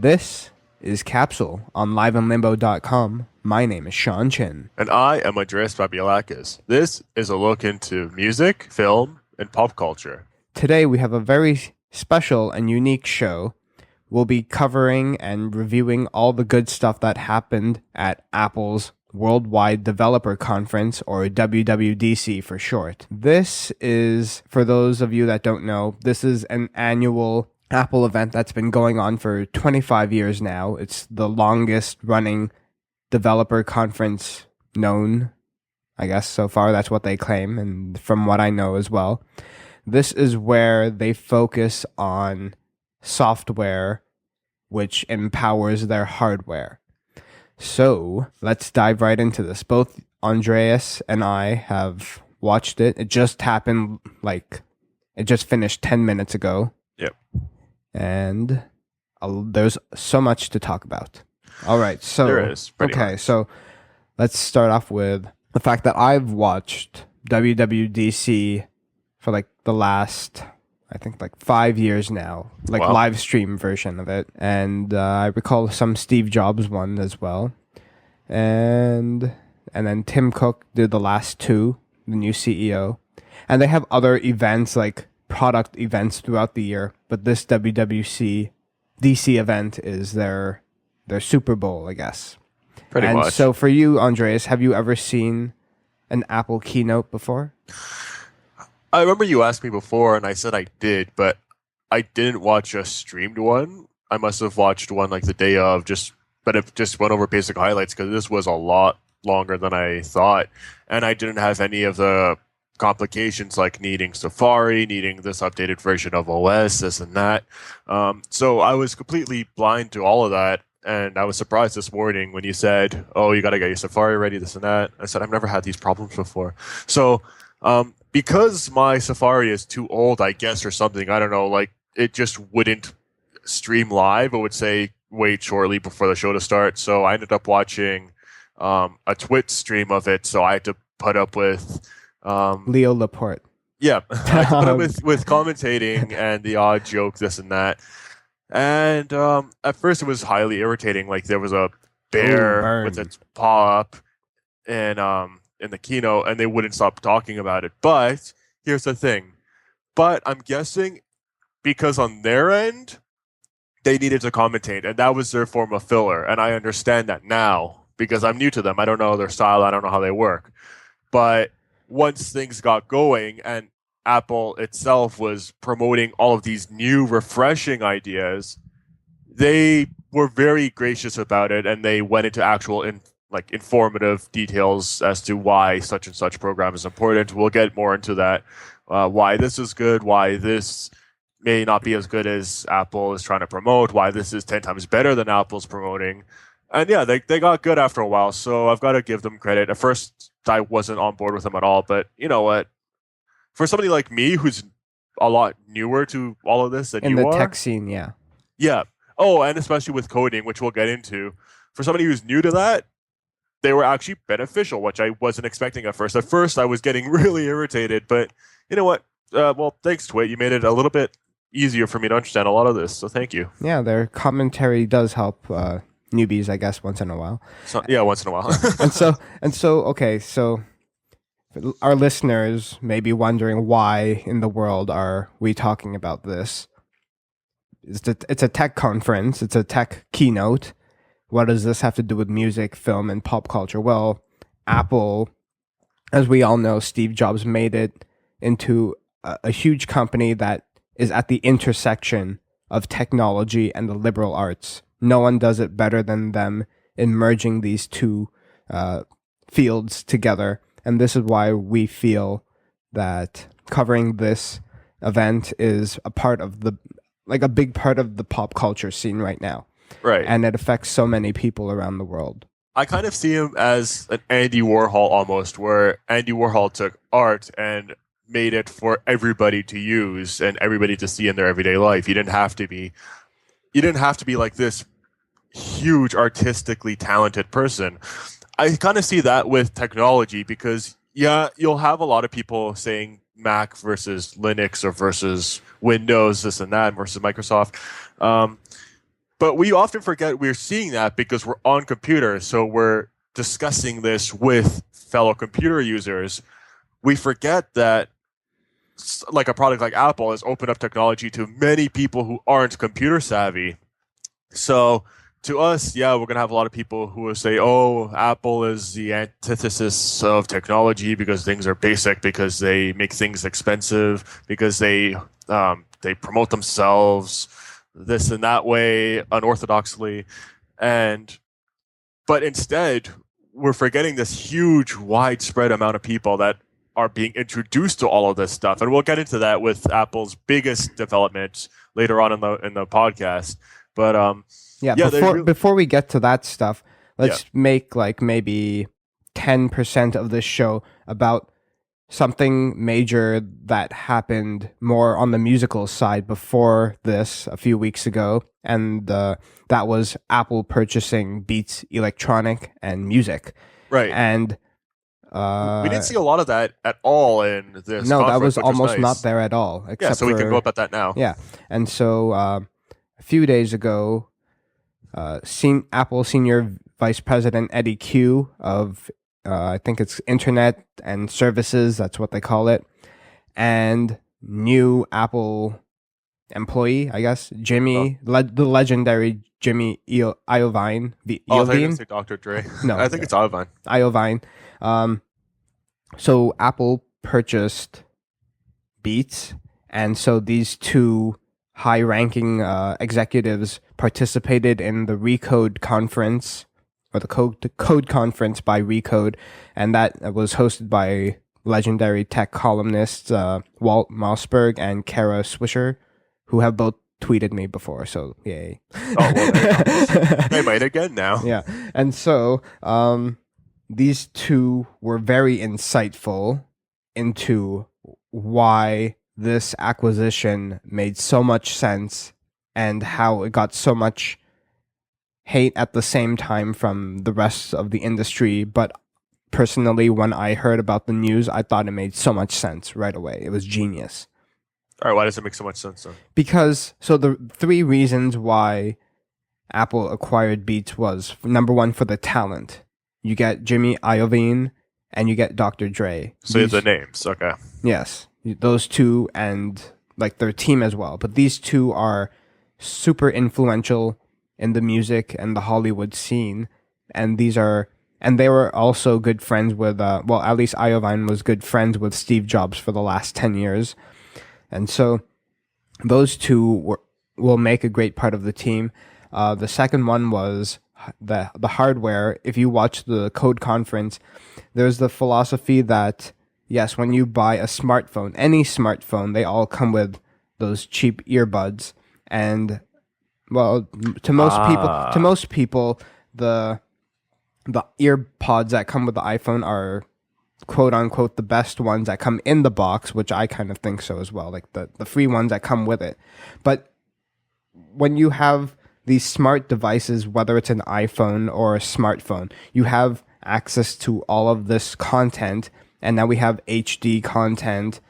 This is Capsule on liveandlimbo.com. My name is Sean Chin. And I am Andreas Babiolakis. This is a look into music, film, and pop culture. Today we have a very special and unique show. We'll be covering and reviewing all the good stuff that happened at Apple's Worldwide Developer Conference, or WWDC for short. This is, for those of you that don't know, this is an annual Apple event that's been going on for 25 years now. It's the longest running developer conference known, I guess, so far. That's what they claim, and from what I know as well. This is where they focus on software which empowers their hardware. So let's dive right into this. Both Andreas and I have watched it. It just happened, it just finished 10 minutes ago. Yep. And there's so much to talk about. All right. So there is. Okay. Much. So let's start off with the fact that I've watched WWDC for the last, I think 5 years now, Wow. live stream version of it. And I recall some Steve Jobs one as well. And then Tim Cook did the last two, the new CEO. And they have other events, like product events throughout the year. But this WWDC event is their Super Bowl, I guess. Pretty much. So for you, Andreas, have you ever seen an Apple keynote before? I remember you asked me before, and I said I did, but I didn't watch a streamed one. I must have watched one the day of, but it just went over basic highlights because this was a lot longer than I thought, and I didn't have any of the complications like needing Safari, needing this updated version of OS, this and that. So I was completely blind to all of that, and I was surprised this morning when you said, "Oh, you got to get your Safari ready, this and that." I said, "I've never had these problems before." So because my Safari is too old, I guess, or something, I don't know, it just wouldn't stream live. It would say wait shortly before the show to start. So I ended up watching a Twitch stream of it. So I had to put up with Leo Laporte. Yeah, I had to put up with commentating and the odd joke, this and that. And at first it was highly irritating. There was a bear with its paw up, and in the keynote, and they wouldn't stop talking about it. But here's the thing. But I'm guessing because on their end, they needed to commentate, and that was their form of filler. And I understand that now because I'm new to them. I don't know their style. I don't know how they work. But once things got going and Apple itself was promoting all of these new, refreshing ideas, they were very gracious about it, and they went into actual informative details as to why such and such program is important. We'll get more into that, why this is good, why this may not be as good as Apple is trying to promote, why this is 10 times better than Apple's promoting. And yeah, they got good after a while, so I've got to give them credit. At first, I wasn't on board with them at all, but you know what? For somebody like me who's a lot newer to all of this than you are. In the tech scene, yeah. Yeah. Oh, and especially with coding, which we'll get into. For somebody who's new to that, they were actually beneficial, which I wasn't expecting at first. At first, I was getting really irritated, but you know what? Well, thanks, Twit. You made it a little bit easier for me to understand a lot of this, so thank you. Yeah, their commentary does help newbies, I guess, once in a while. So, yeah, once in a while. Okay, so our listeners may be wondering why in the world are we talking about this? It's a tech conference. It's a tech keynote. What does this have to do with music, film, and pop culture? Well, Apple, as we all know, Steve Jobs made it into a huge company that is at the intersection of technology and the liberal arts. No one does it better than them in merging these two fields together. And this is why we feel that covering this event is a part of a big part of the pop culture scene right now. Right. And it affects so many people around the world. I kind of see him as an Andy Warhol almost, where Andy Warhol took art and made it for everybody to use and everybody to see in their everyday life. You didn't have to be like this huge artistically talented person. I kind of see that with technology because you'll have a lot of people saying Mac versus Linux or versus Windows, this and that versus Microsoft. But we often forget we're seeing that because we're on computers, so we're discussing this with fellow computer users. We forget that like a product like Apple has opened up technology to many people who aren't computer savvy. So to us, yeah, we're going to have a lot of people who will say, oh, Apple is the antithesis of technology because things are basic, because they make things expensive, because they promote themselves this and that way unorthodoxly. But instead, we're forgetting this huge, widespread amount of people that are being introduced to all of this stuff. And we'll get into that with Apple's biggest development later on in the podcast. But before we get to that stuff, let's make like maybe 10% of this show about something major that happened more on the musical side before this a few weeks ago, and that was Apple purchasing Beats Electronic and Music. Right. And we didn't see a lot of that at all in this. No, that was almost not there at all. Except so we can go about that now. Yeah, and so a few days ago, Apple Senior Vice President Eddie Q of I think it's Internet and Services, that's what they call it, and new Apple employee, I guess, Jimmy, the legendary Jimmy Iovine. I thought you were say Dr. Dre. No, I think it's Iovine. Iovine. So Apple purchased Beats, and so these two high-ranking executives participated in the Recode conference, or the code conference by Recode, and that was hosted by legendary tech columnists Walt Mossberg and Kara Swisher, who have both tweeted me before, so yay. Oh, well, they might again now. Yeah, and so these two were very insightful into why this acquisition made so much sense and how it got so much hate at the same time from the rest of the industry. But personally, when I heard about the news, I thought it made so much sense right away. It was genius. All right, why does it make so much sense then? Because, so the three reasons why Apple acquired Beats was, number one, for the talent. You get Jimmy Iovine and you get Dr. Dre. So the names, okay. Yes, those two and like their team as well. But these two are super influential in the music and the Hollywood scene. And they were also good friends with, at least Iovine was good friends with Steve Jobs for the last 10 years. And so those two will make a great part of the team. The second one was the hardware. If you watch the code conference, there's the philosophy that, yes, when you buy a smartphone, any smartphone, they all come with those cheap earbuds. And, well, to most people, the earpods that come with the iPhone are quote unquote the best ones that come in the box, which I kind of think so as well, like the free ones that come with it. But when you have these smart devices, whether it's an iPhone or a smartphone, you have access to all of this content, and now we have HD content,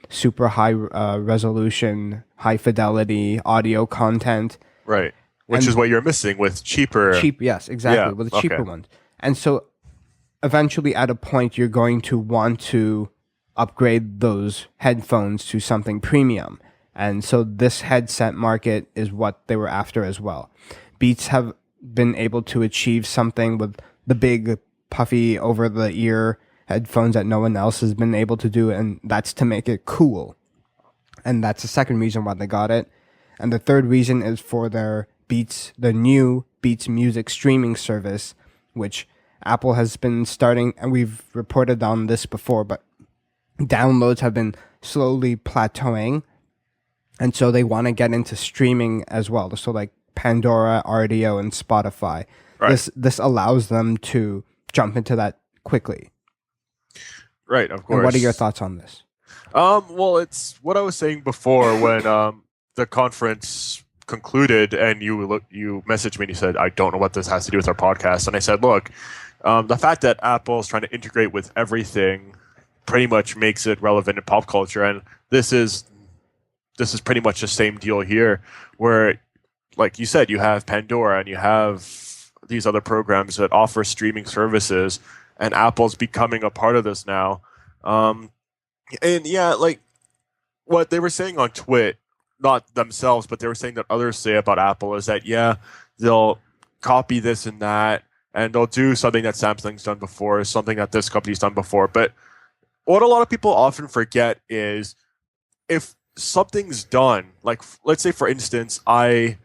super high resolution, high fidelity audio content. Right. Which is what you're missing with cheaper. Yes, exactly, with the cheaper ones. And so eventually at a point you're going to want to upgrade those headphones to something premium. And so this headset market is what they were after as well. Beats have been able to achieve something with the big puffy over the ear headphones that no one else has been able to do, and that's to make it cool. And that's the second reason why they got it. And the third reason is for the new Beats Music streaming service, which Apple has been starting, and we've reported on this before, but downloads have been slowly plateauing. And so they want to get into streaming as well. So like Pandora, RDO, and Spotify. Right. This allows them to jump into that quickly. Right, of course. And what are your thoughts on this? Well, it's what I was saying before when the conference concluded and you messaged me and you said, I don't know what this has to do with our podcast. And I said, look, the fact that Apple is trying to integrate with everything pretty much makes it relevant in pop culture. And this is pretty much the same deal here, where like you said, you have Pandora and you have these other programs that offer streaming services, and Apple's becoming a part of this now. And yeah, like what they were saying on Twit, not themselves, but they were saying that others say about Apple is that, yeah, they'll copy this and that, and they'll do something that Samsung's done before, something that this company's done before. But what a lot of people often forget is if something's done, like let's say, for instance, let's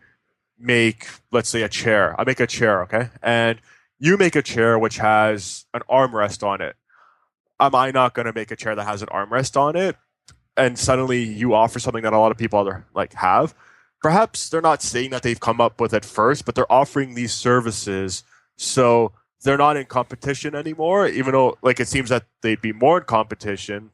say a chair. I make a chair, okay? And you make a chair which has an armrest on it. Am I not going to make a chair that has an armrest on it? And suddenly you offer something that a lot of people have. Perhaps they're not saying that they've come up with it first, but they're offering these services, so they're not in competition anymore, even though like it seems that they'd be more in competition.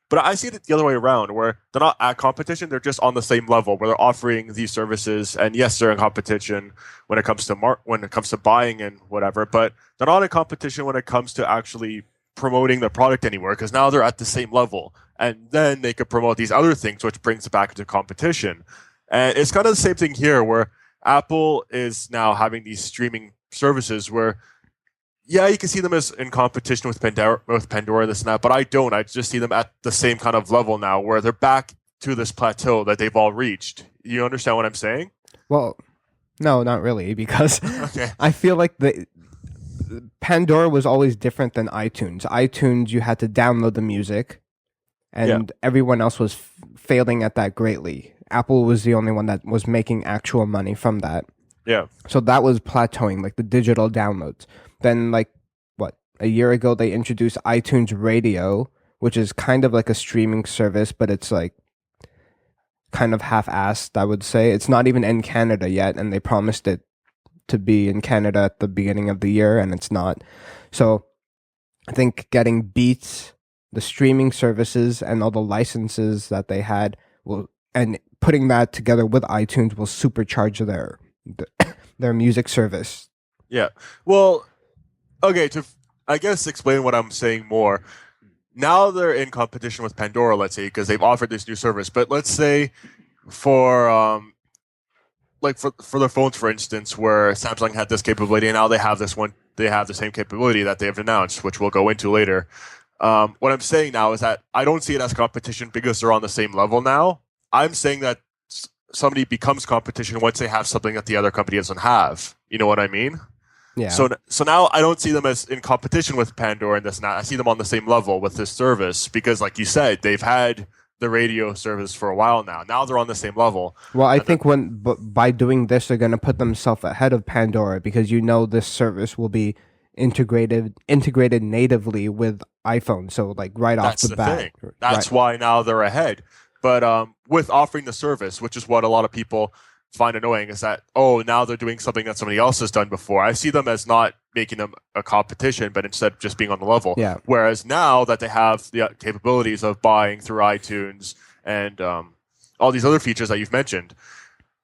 But I see it the other way around, where they're not at competition, they're just on the same level, where they're offering these services, and yes, they're in competition when it comes to buying and whatever, but they're not in competition when it comes to actually promoting the product anywhere, because now they're at the same level, and then they could promote these other things, which brings it back into competition. And it's kind of the same thing here, where Apple is now having these streaming services where, yeah, you can see them as in competition with Pandora, this and that, but I don't. I just see them at the same kind of level now, where they're back to this plateau that they've all reached. You understand what I'm saying? Well, no, not really, because Okay. I feel like the Pandora was always different than iTunes. iTunes, you had to download the music, and everyone else was failing at that greatly. Apple was the only one that was making actual money from that. Yeah. So that was plateauing, like the digital downloads. Then, like, a year ago, they introduced iTunes Radio, which is kind of like a streaming service, but it's like kind of half-assed, I would say. It's not even in Canada yet, and they promised it to be in Canada at the beginning of the year, and it's not. So I think getting Beats, the streaming services, and all the licenses that they had and putting that together with iTunes will supercharge their music service. Yeah. Well, okay, to I guess explain what I'm saying more. Now they're in competition with Pandora, let's say, because they've offered this new service. But let's say for for their phones, for instance, where Samsung had this capability and now they have this one, they have the same capability that they've announced, which we'll go into later. What I'm saying now is that I don't see it as competition because they're on the same level now. I'm saying that somebody becomes competition once they have something that the other company doesn't have. You know what I mean? Yeah. So now I don't see them as in competition with Pandora and this and that. I see them on the same level with this service because, like you said, they've had the radio service for a while now. Now they're on the same level. Well, I think by doing this, they're going to put themselves ahead of Pandora because this service will be integrated natively with iPhone. So like off the bat. Thing. That's why now they're ahead. But with offering the service, which is what a lot of people find annoying, is that, now they're doing something that somebody else has done before. I see them as not making them a competition, but instead just being on the level. Yeah. Whereas now that they have the capabilities of buying through iTunes and all these other features that you've mentioned,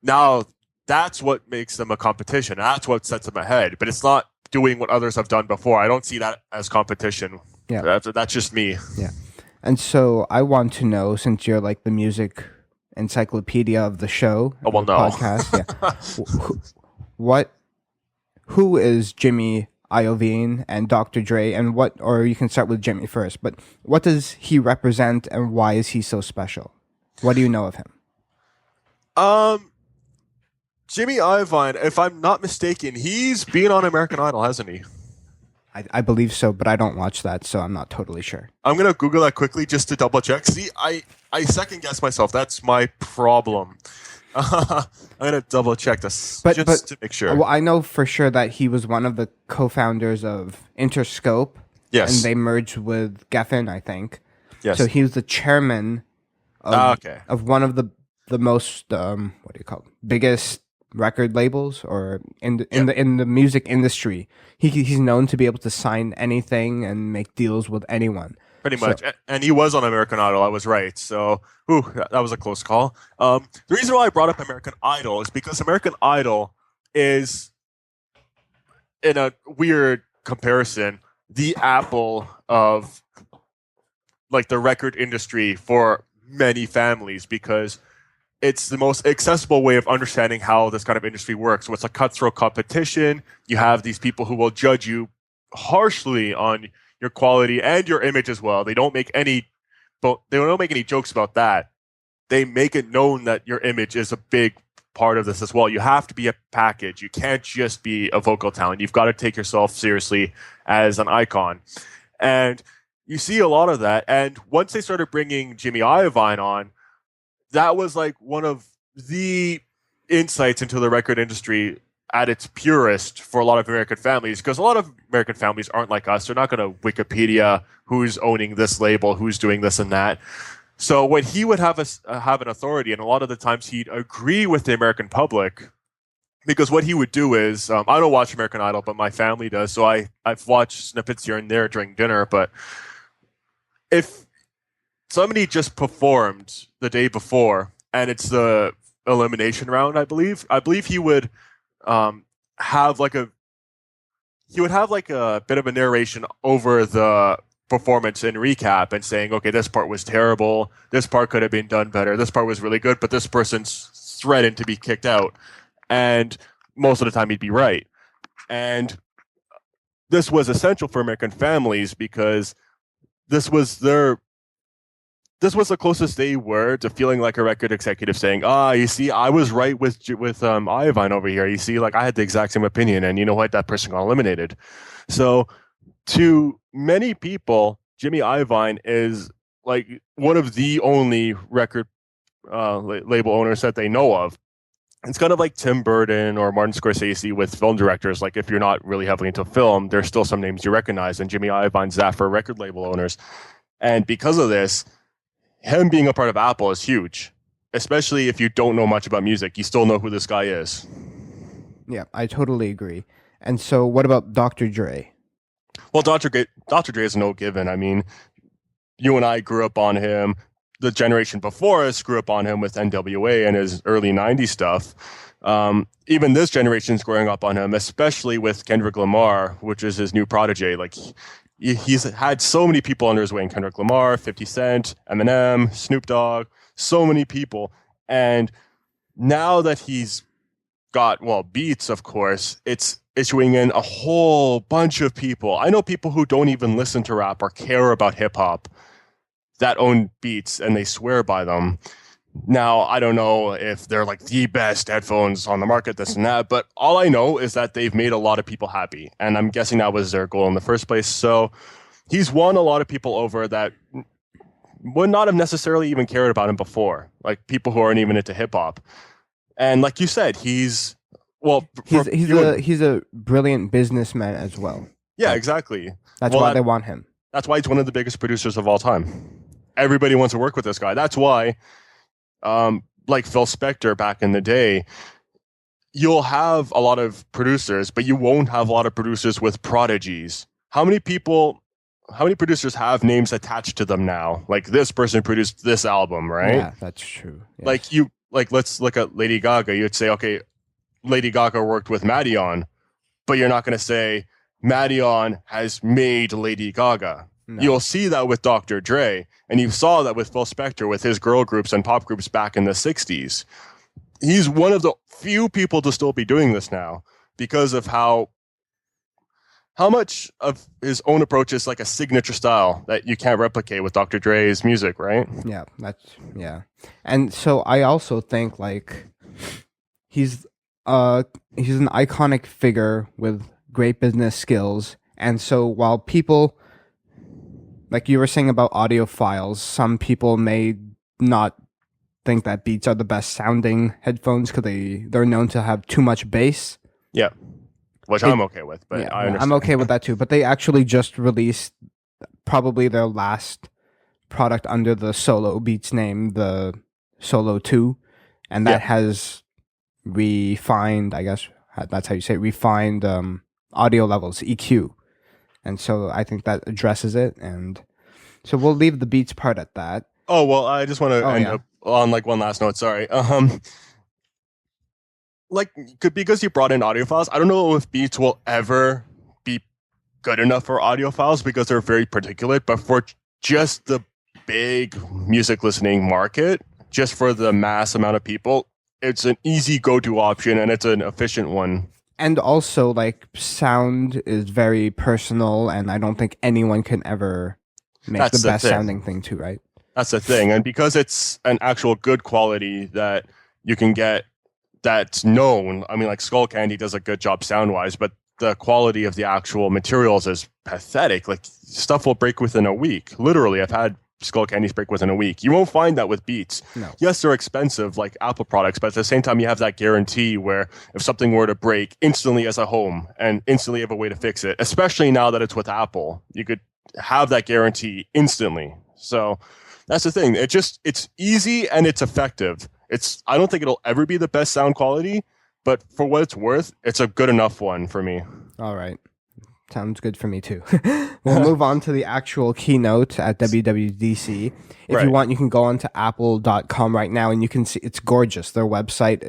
now that's what makes them a competition. That's what sets them ahead. But it's not doing what others have done before. I don't see that as competition. Yeah. That's just me. Yeah. And so I want to know, since you're like the music encyclopedia of the show, podcast, who is Jimmy Iovine and Dr. Dre, and or you can start with Jimmy first, but what does he represent and why is he so special? What do you know of him? Jimmy Iovine, if I'm not mistaken, he's been on American Idol, hasn't he? I believe so, but I don't watch that, so I'm not totally sure. I'm going to Google that quickly just to double check. See, I second guess myself. That's my problem. I'm going to double check this to make sure. Well, I know for sure that he was one of the co-founders of Interscope. Yes. And they merged with Geffen, I think. Yes. So he was the chairman of one of the most, biggest record labels or in the music industry. He's known to be able to sign anything and make deals with anyone. Pretty much. And he was on American Idol. I was right. So, that was a close call. The reason why I brought up American Idol is because American Idol is, in a weird comparison, the Apple of like the record industry for many families, because it's the most accessible way of understanding how this kind of industry works. So it's a cutthroat competition. You have these people who will judge you harshly on your quality and your image as well. They don't make any jokes about that. They make it known that your image is a big part of this as well. You have to be a package. You can't just be a vocal talent. You've got to take yourself seriously as an icon. And you see a lot of that. And once they started bringing Jimmy Iovine on, that was like one of the insights into the record industry at its purest for a lot of American families, because a lot of American families aren't like us. They're not going to Wikipedia who's owning this label, who's doing this and that. So when he would have an authority, and a lot of the times he'd agree with the American public, because what he would do is, I don't watch American Idol, but my family does, so I've watched snippets here and there during dinner, but if somebody just performed the day before, and it's the elimination round, I believe he would have like a bit of a narration over the performance and recap and saying, okay, this part was terrible, this part could have been done better, this part was really good, but this person's threatened to be kicked out. And most of the time he'd be right. And this was essential for American families because this was the closest they were to feeling like a record executive saying, you see, I was right with Iovine over here. You see, like, I had the exact same opinion, and you know what? That person got eliminated. So to many people, Jimmy Iovine is like one of the only record label owners that they know of. It's kind of like Tim Burton or Martin Scorsese with film directors. Like, if you're not really heavily into film, there's still some names you recognize, and Jimmy Iovine's that for record label owners. And because of this, him being a part of Apple is huge, especially if you don't know much about music. You still know who this guy is. Yeah, I totally agree. And so what about Dr. Dre? Well, Dr. Dre is no given. I mean, you and I grew up on him. The generation before us grew up on him with NWA and his early 90s stuff. Even this generation's growing up on him, especially with Kendrick Lamar, which is his new protege. Like, he's had so many people under his wing: Kendrick Lamar, 50 Cent, Eminem, Snoop Dogg, so many people. And now that he's got, Beats, of course, it's issuing in a whole bunch of people. I know people who don't even listen to rap or care about hip hop that own Beats, and they swear by them. Now, I don't know if they're like the best headphones on the market, this and that, but all I know is that they've made a lot of people happy, and I'm guessing that was their goal in the first place. So he's won a lot of people over that would not have necessarily even cared about him before, like people who aren't even into hip hop. And like you said, he's a brilliant businessman as well. Yeah, exactly. That's why they want him. That's why he's one of the biggest producers of all time. Everybody wants to work with this guy. That's why, like Phil Spector back in the day, you'll have a lot of producers, but you won't have a lot of producers with prodigies. How many producers have names attached to them now? Like, this person produced this album, right? Yeah, that's true. Yes. Let's look at Lady Gaga. You'd say, okay, Lady Gaga worked with Madeon, but you're not going to say Madeon has made Lady Gaga. No. You'll see that with Dr. Dre, and you saw that with Phil Spector with his girl groups and pop groups back in the 60s. He's one of the few people to still be doing this now because of how much of his own approach is like a signature style that you can't replicate with Dr. Dre's music, right? Yeah. And so I also think like he's an iconic figure with great business skills. And so while people, like you were saying about audiophiles, some people may not think that Beats are the best sounding headphones because they're known to have too much bass. Yeah, which I'm okay with, but yeah, I understand. I'm okay with that too. But they actually just released probably their last product under the Solo Beats name, the Solo 2, and that has refined, I guess that's how you say it, refined audio levels, EQ. And so I think that addresses it. And so we'll leave the Beats part at that. Oh, well, I just want to end up on like one last note. Sorry. Because you brought in audiophiles, I don't know if Beats will ever be good enough for audiophiles because they're very particulate, but for just the big music listening market, just for the mass amount of people, it's an easy go-to option, and it's an efficient one. And also, like, sound is very personal, and I don't think anyone can ever make the best sounding thing too, right? That's the thing. And because it's an actual good quality that you can get that's known, I mean, like Skullcandy does a good job sound-wise, but the quality of the actual materials is pathetic. Like, stuff will break within a week. Literally, I've had Skullcandies break within a week. You won't find that with Beats. No. Yes, they're expensive like Apple products, but at the same time, you have that guarantee where if something were to break, instantly as a home and instantly have a way to fix it, especially now that it's with Apple, you could have that guarantee instantly. So that's the thing. It's easy and it's effective. I don't think it'll ever be the best sound quality, but for what it's worth, it's a good enough one for me. All right. Sounds good for me too. We'll move on to the actual keynote at WWDC. If you want, you can go on to apple.com right now and you can see it's gorgeous. Their website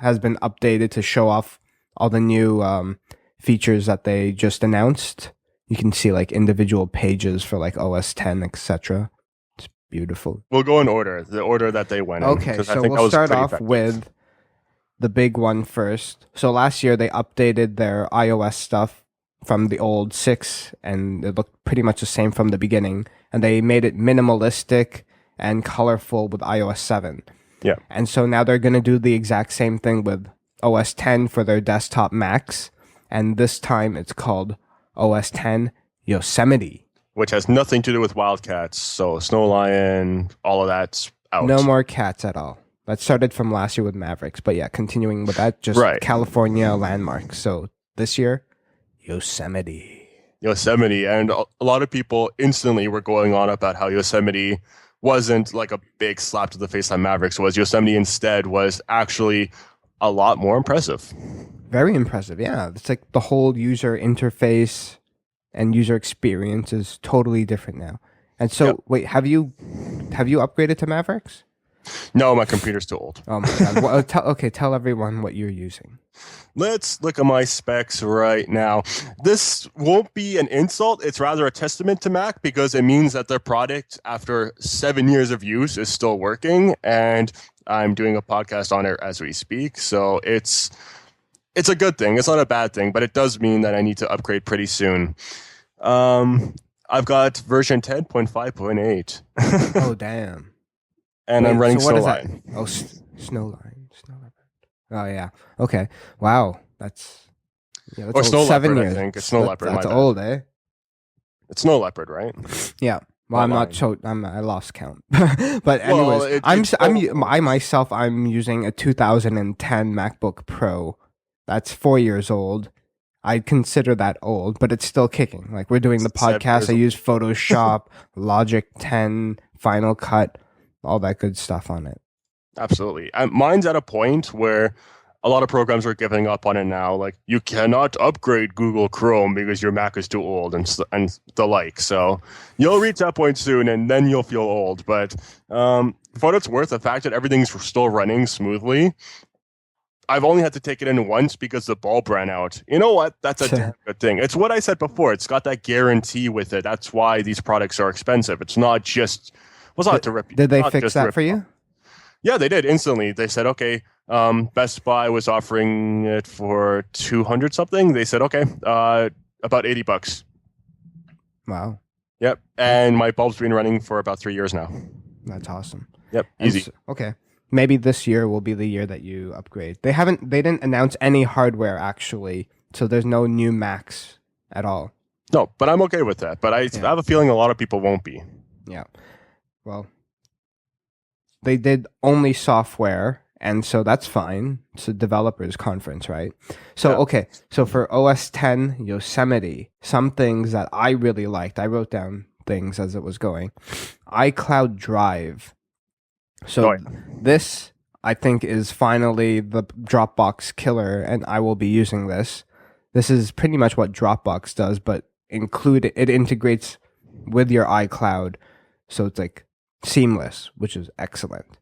has been updated to show off all the new features that they just announced. You can see like individual pages for like OS 10, etc. It's beautiful. We'll go in order, the order that they went in. Okay, so we'll start off with the big one first. So last year they updated their iOS stuff from the old 6, and it looked pretty much the same from the beginning. And they made it minimalistic and colorful with iOS 7. Yeah. And so now they're going to do the exact same thing with OS 10 for their desktop Macs. And this time it's called OS 10 Yosemite. Which has nothing to do with Wildcats. So Snow Lion, all of that's out. No more cats at all. That started from last year with Mavericks. But yeah, continuing with that, just California landmarks. So this year, Yosemite. And a lot of people instantly were going on about how Yosemite wasn't like a big slap to the face on Mavericks was. Yosemite instead was actually a lot more impressive. Very impressive, yeah. It's like the whole user interface and user experience is totally different now. And so, wait, have you upgraded to Mavericks? No, my computer's too old. Oh my god. Well, tell everyone what you're using. Let's look at my specs right now. This won't be an insult. It's rather a testament to Mac because it means that their product, after 7 years of use, is still working. And I'm doing a podcast on it as we speak. So it's a good thing. It's not a bad thing, but it does mean that I need to upgrade pretty soon. I've got version 10.5.8. Oh, damn. And I'm running Snowline. Oh, Snowline. Oh, yeah. Okay. Wow. That's or Snow 7 Leopard, years. I think. It's Snow Leopard. That's old, eh? It's Snow Leopard, right? Yeah. Well, I'm not so. I lost count. But anyways, I'm using a 2010 MacBook Pro. That's 4 years old. I'd consider that old, but it's still kicking. Like, we're doing the podcast. I use Photoshop, Logic 10, Final Cut, all that good stuff on it. Absolutely. Mine's at a point where a lot of programs are giving up on it now. Like, you cannot upgrade Google Chrome because your Mac is too old and the like. So you'll reach that point soon, and then you'll feel old. But for what it's worth, the fact that everything's still running smoothly, I've only had to take it in once because the bulb ran out. You know what? That's a damn good thing. It's what I said before. It's got that guarantee with it. That's why these products are expensive. It's not just... Did they fix that for you? Yeah, they did instantly. They said, okay, Best Buy was offering it for 200 something. They said, okay, about $80. Wow. Yep. And my bulb's been running for about 3 years now. That's awesome. Yep. Easy. Okay. Maybe this year will be the year that you upgrade. They didn't announce any hardware actually, so there's no new Macs at all. No, but I'm okay with that. But I have a feeling a lot of people won't be. Yeah. Well, they did only software, and so that's fine. It's a developers conference, right? So, okay. So for OS 10 Yosemite, some things that I really liked, I wrote down things as it was going. iCloud Drive. So this, I think, is finally the Dropbox killer, and I will be using this. This is pretty much what Dropbox does, but it integrates with your iCloud, so it's like seamless, which is excellent.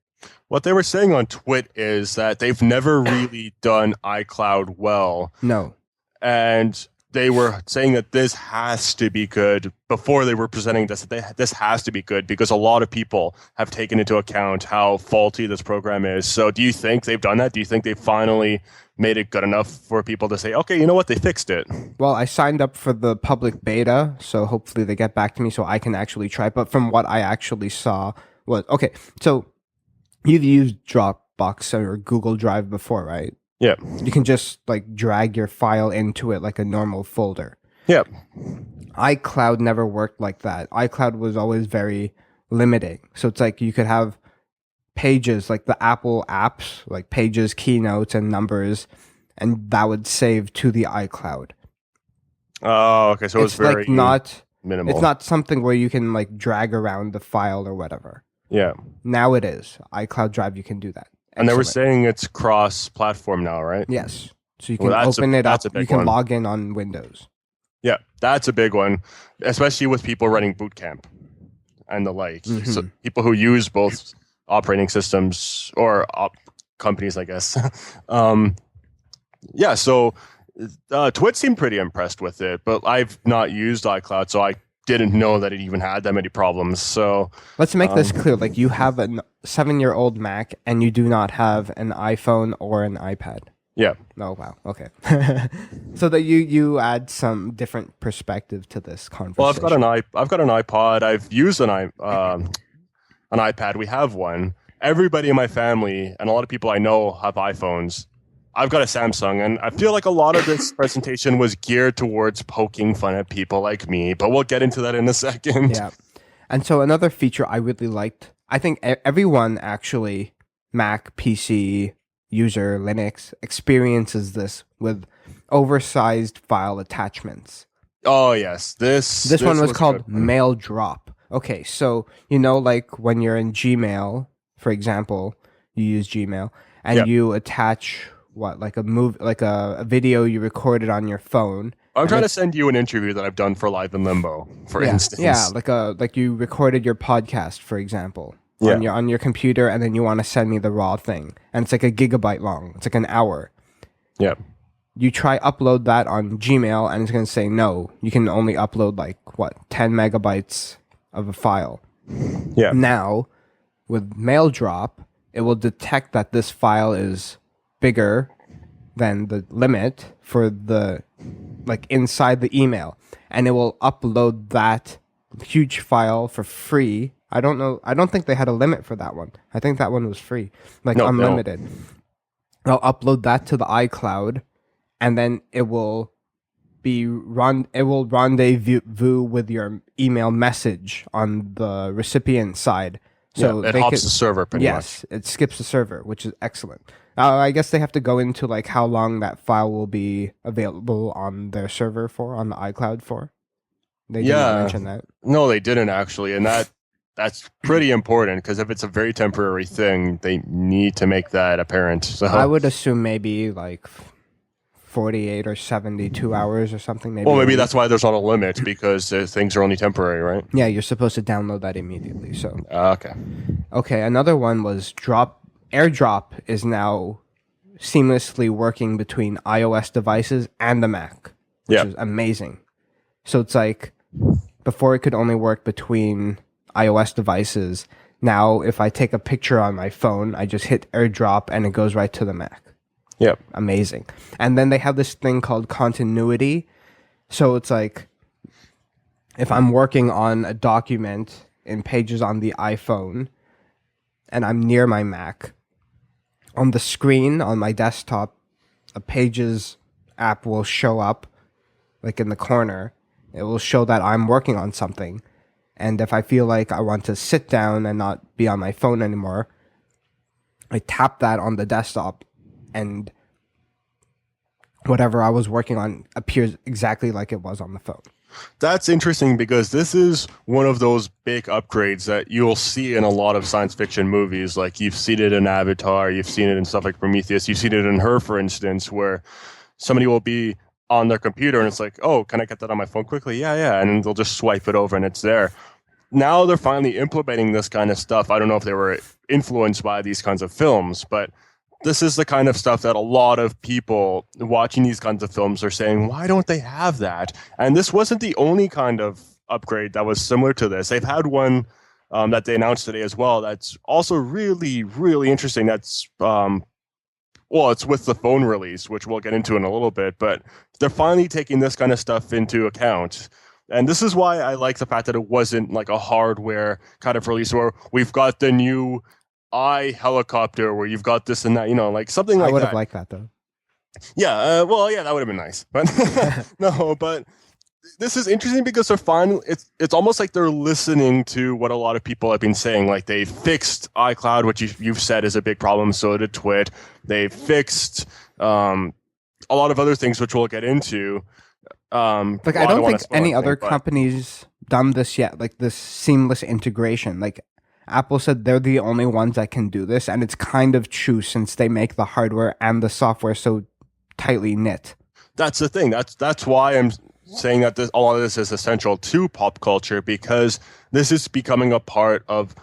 What they were saying on Twit is that they've never really done iCloud well. No. And they were saying that this has to be good before they were presenting this. This has to be good because a lot of people have taken into account how faulty this program is. So do you think they've done that? Do you think they finally made it good enough for people to say, okay, you know what, they fixed it? Well, I signed up for the public beta, so hopefully they get back to me so I can actually try. But from what I actually saw was, okay, so you've used Dropbox or Google Drive before, right? Yeah. You can just like drag your file into it like a normal folder. Yeah. iCloud never worked like that. iCloud was always very limiting. So it's like you could have Pages, like the Apple apps, like Pages, Keynote, and Numbers, and that would save to the iCloud. Oh, okay. So it's very like not minimal. It's not something where you can like drag around the file or whatever. Yeah. Now it is. iCloud Drive, you can do that. And they were saying it's cross-platform now, right? Yes. So you can open it up. You can log in on Windows. Yeah, that's a big one, especially with people running boot camp and the like. Mm-hmm. So people who use both operating systems or companies, I guess. Yeah, so Twit seemed pretty impressed with it, but I've not used iCloud, so I didn't know that it even had that many problems. So let's make this clear. Like you have a 7-year-old Mac and you do not have an iPhone or an iPad. Yeah. Oh wow. Okay. So that you add some different perspective to this conversation. Well, I've got an iPod. I've used an iPad. We have one. Everybody in my family and a lot of people I know have iPhones. I've got a Samsung, and I feel like a lot of this presentation was geared towards poking fun at people like me, but we'll get into that in a second. Yeah. And so another feature I really liked, I think everyone actually, Mac, PC, user, Linux, experiences this with oversized file attachments. Oh, yes. This one was called Mail Drop. Okay, so, like when you're in Gmail, for example, you use Gmail, and you attach... like a video you recorded on your phone. I'm trying to send you an interview that I've done for Live in Limbo, for instance. Yeah, like you recorded your podcast, for example, on your computer, and then you want to send me the raw thing, and it's like a gigabyte long. It's like an hour. Yeah. You try upload that on Gmail, and it's going to say no. You can only upload 10 megabytes of a file. Yeah. Now, with Mail Drop, it will detect that this file is bigger than the limit for the inside the email, and it will upload that huge file for free. I don't think they had a limit for that one. I think that one was free, unlimited. No. I'll upload that to the iCloud, and then it will rendezvous with your email message on the recipient side. So it hops the server pretty much. Yes, it skips the server, which is excellent. I guess they have to go into how long that file will be available on their server on the iCloud for. They didn't mention that. No, they didn't actually, and that's pretty important because if it's a very temporary thing, they need to make that apparent. So I would assume maybe 48 or 72 hours or something. Maybe that's why there's not a limit because things are only temporary, right? Yeah, you're supposed to download that immediately. So okay. Okay, another one was AirDrop is now seamlessly working between iOS devices and the Mac, which is amazing. So it's like before it could only work between iOS devices. Now, if I take a picture on my phone, I just hit AirDrop and it goes right to the Mac. Yep. Amazing. And then they have this thing called continuity. So it's like if I'm working on a document in Pages on the iPhone and I'm near my Mac, on the screen on my desktop, a Pages app will show up in the corner. It will show that I'm working on something. And if I feel like I want to sit down and not be on my phone anymore, I tap that on the desktop and whatever I was working on appears exactly like it was on the phone. That's interesting because this is one of those big upgrades that you'll see in a lot of science fiction movies. Like you've seen it in Avatar, you've seen it in stuff like Prometheus, you've seen it in Her, for instance, where somebody will be on their computer and it's like, oh, can I get that on my phone quickly? Yeah. And then they'll just swipe it over and it's there. Now they're finally implementing this kind of stuff. I don't know if they were influenced by these kinds of films, but this is the kind of stuff that a lot of people watching these kinds of films are saying, why don't they have that? And this wasn't the only kind of upgrade that was similar to this. They've had one that they announced today as well that's also really, really interesting. That's, it's with the phone release, which we'll get into in a little bit, but they're finally taking this kind of stuff into account. And this is why I like the fact that it wasn't like a hardware kind of release where we've got the new helicopter where you've got this and that, like something like that. I would have liked that though. Yeah, that would have been nice. But no, but this is interesting because they're finally, it's almost like they're listening to what a lot of people have been saying. Like they fixed iCloud, which you've said is a big problem. So did Twit. They fixed a lot of other things, which we'll get into. I don't think any other company's done this yet. Like this seamless integration. Like Apple said they're the only ones that can do this, and it's kind of true since they make the hardware and the software so tightly knit. That's the thing. That's why I'm saying that a lot of this is essential to pop culture, because this is becoming a part of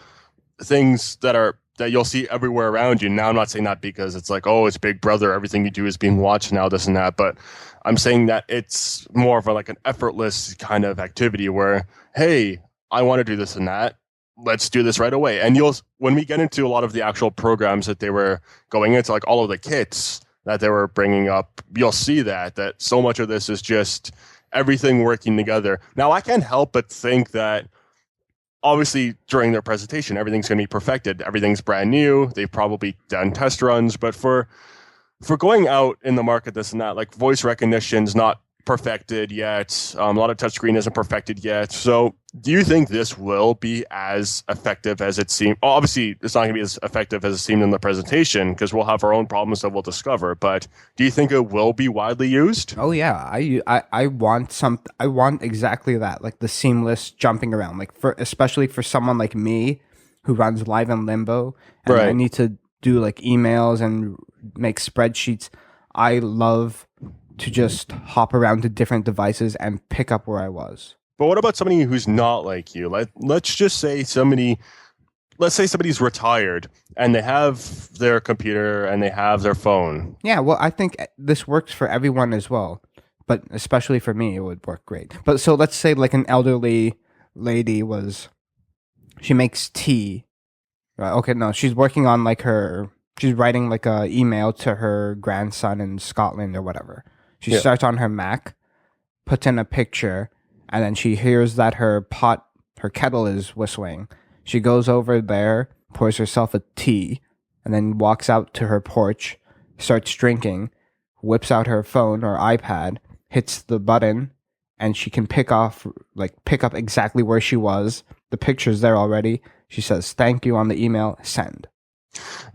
things that you'll see everywhere around you. Now, I'm not saying that because it's like, oh, it's Big Brother, everything you do is being watched now, this and that, but I'm saying that it's more of an effortless kind of activity where, hey, I want to do this and that. Let's do this right away. And when we get into a lot of the actual programs that they were going into, like all of the kits that they were bringing up, you'll see that so much of this is just everything working together. Now, I can't help but think that obviously during their presentation, everything's going to be perfected. Everything's brand new. They've probably done test runs, but for going out in the market, this and that, like voice recognition's not perfected yet. A lot of touchscreen isn't perfected yet. So do you think this will be as effective as it seemed? Obviously, it's not going to be as effective as it seemed in the presentation because we'll have our own problems that we'll discover. But do you think it will be widely used? Oh yeah, I want exactly that, like the seamless jumping around, like especially for someone like me who runs Live and Limbo, and right. I need to do like emails and make spreadsheets. I love to just hop around to different devices and pick up where I was. But what about somebody who's not like you? Let's just say somebody's retired and they have their computer and they have their phone. Yeah, well, I think this works for everyone as well, but especially for me, it would work great. But so let's say like an elderly lady she makes tea. Okay, no, she's working on she's writing like a email to her grandson in Scotland or whatever. She starts on her Mac, puts in a picture, and then she hears that her kettle is whistling. She goes over there, pours herself a tea, and then walks out to her porch, starts drinking, whips out her phone or iPad, hits the button, and she can pick up exactly where she was. The picture's there already. She says, "Thank you" on the email, send.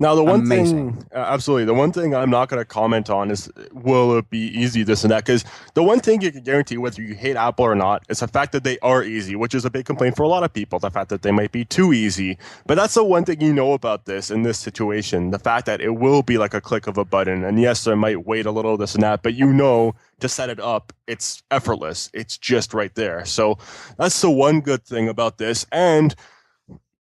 Now, the one thing, absolutely, the one thing I'm not going to comment on is, will it be easy, this and that? Because the one thing you can guarantee, whether you hate Apple or not, is the fact that they are easy, which is a big complaint for a lot of people, the fact that they might be too easy. But that's the one thing you know about this in this situation, the fact that it will be like a click of a button. And yes, there might wait a little, this and that, but to set it up, it's effortless. It's just right there. So that's the one good thing about this. And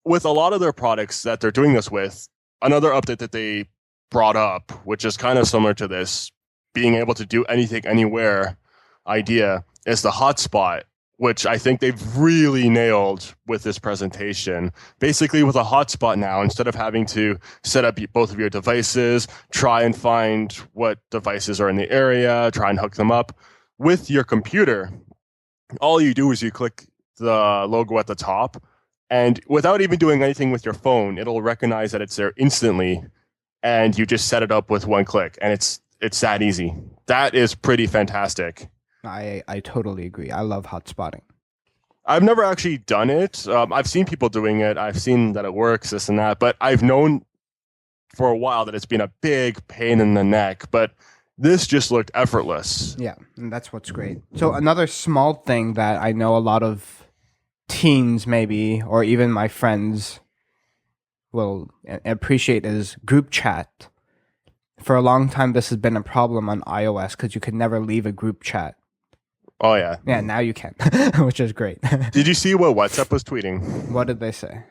with a lot of their products that they're doing this with, another update that they brought up, which is kind of similar to this, being able to do anything, anywhere idea, is the hotspot, which I think they've really nailed with this presentation. Basically, with a hotspot now, instead of having to set up both of your devices, try and find what devices are in the area, try and hook them up, with your computer, all you do is you click the logo at the top, and without even doing anything with your phone, it'll recognize that it's there instantly, and you just set it up with one click, and it's that easy. That is pretty fantastic. I totally agree. I love hotspotting. I've never actually done it. I've seen people doing it. I've seen that it works, this and that, but I've known for a while that it's been a big pain in the neck, but this just looked effortless. Yeah, and that's what's great. So another small thing that I know a lot of teens maybe, or even my friends will appreciate is group chat. For a long time, this has been a problem on iOS because you could never leave a group chat. Oh, yeah. Yeah, now you can, which is great. Did you see what WhatsApp was tweeting? What did they say?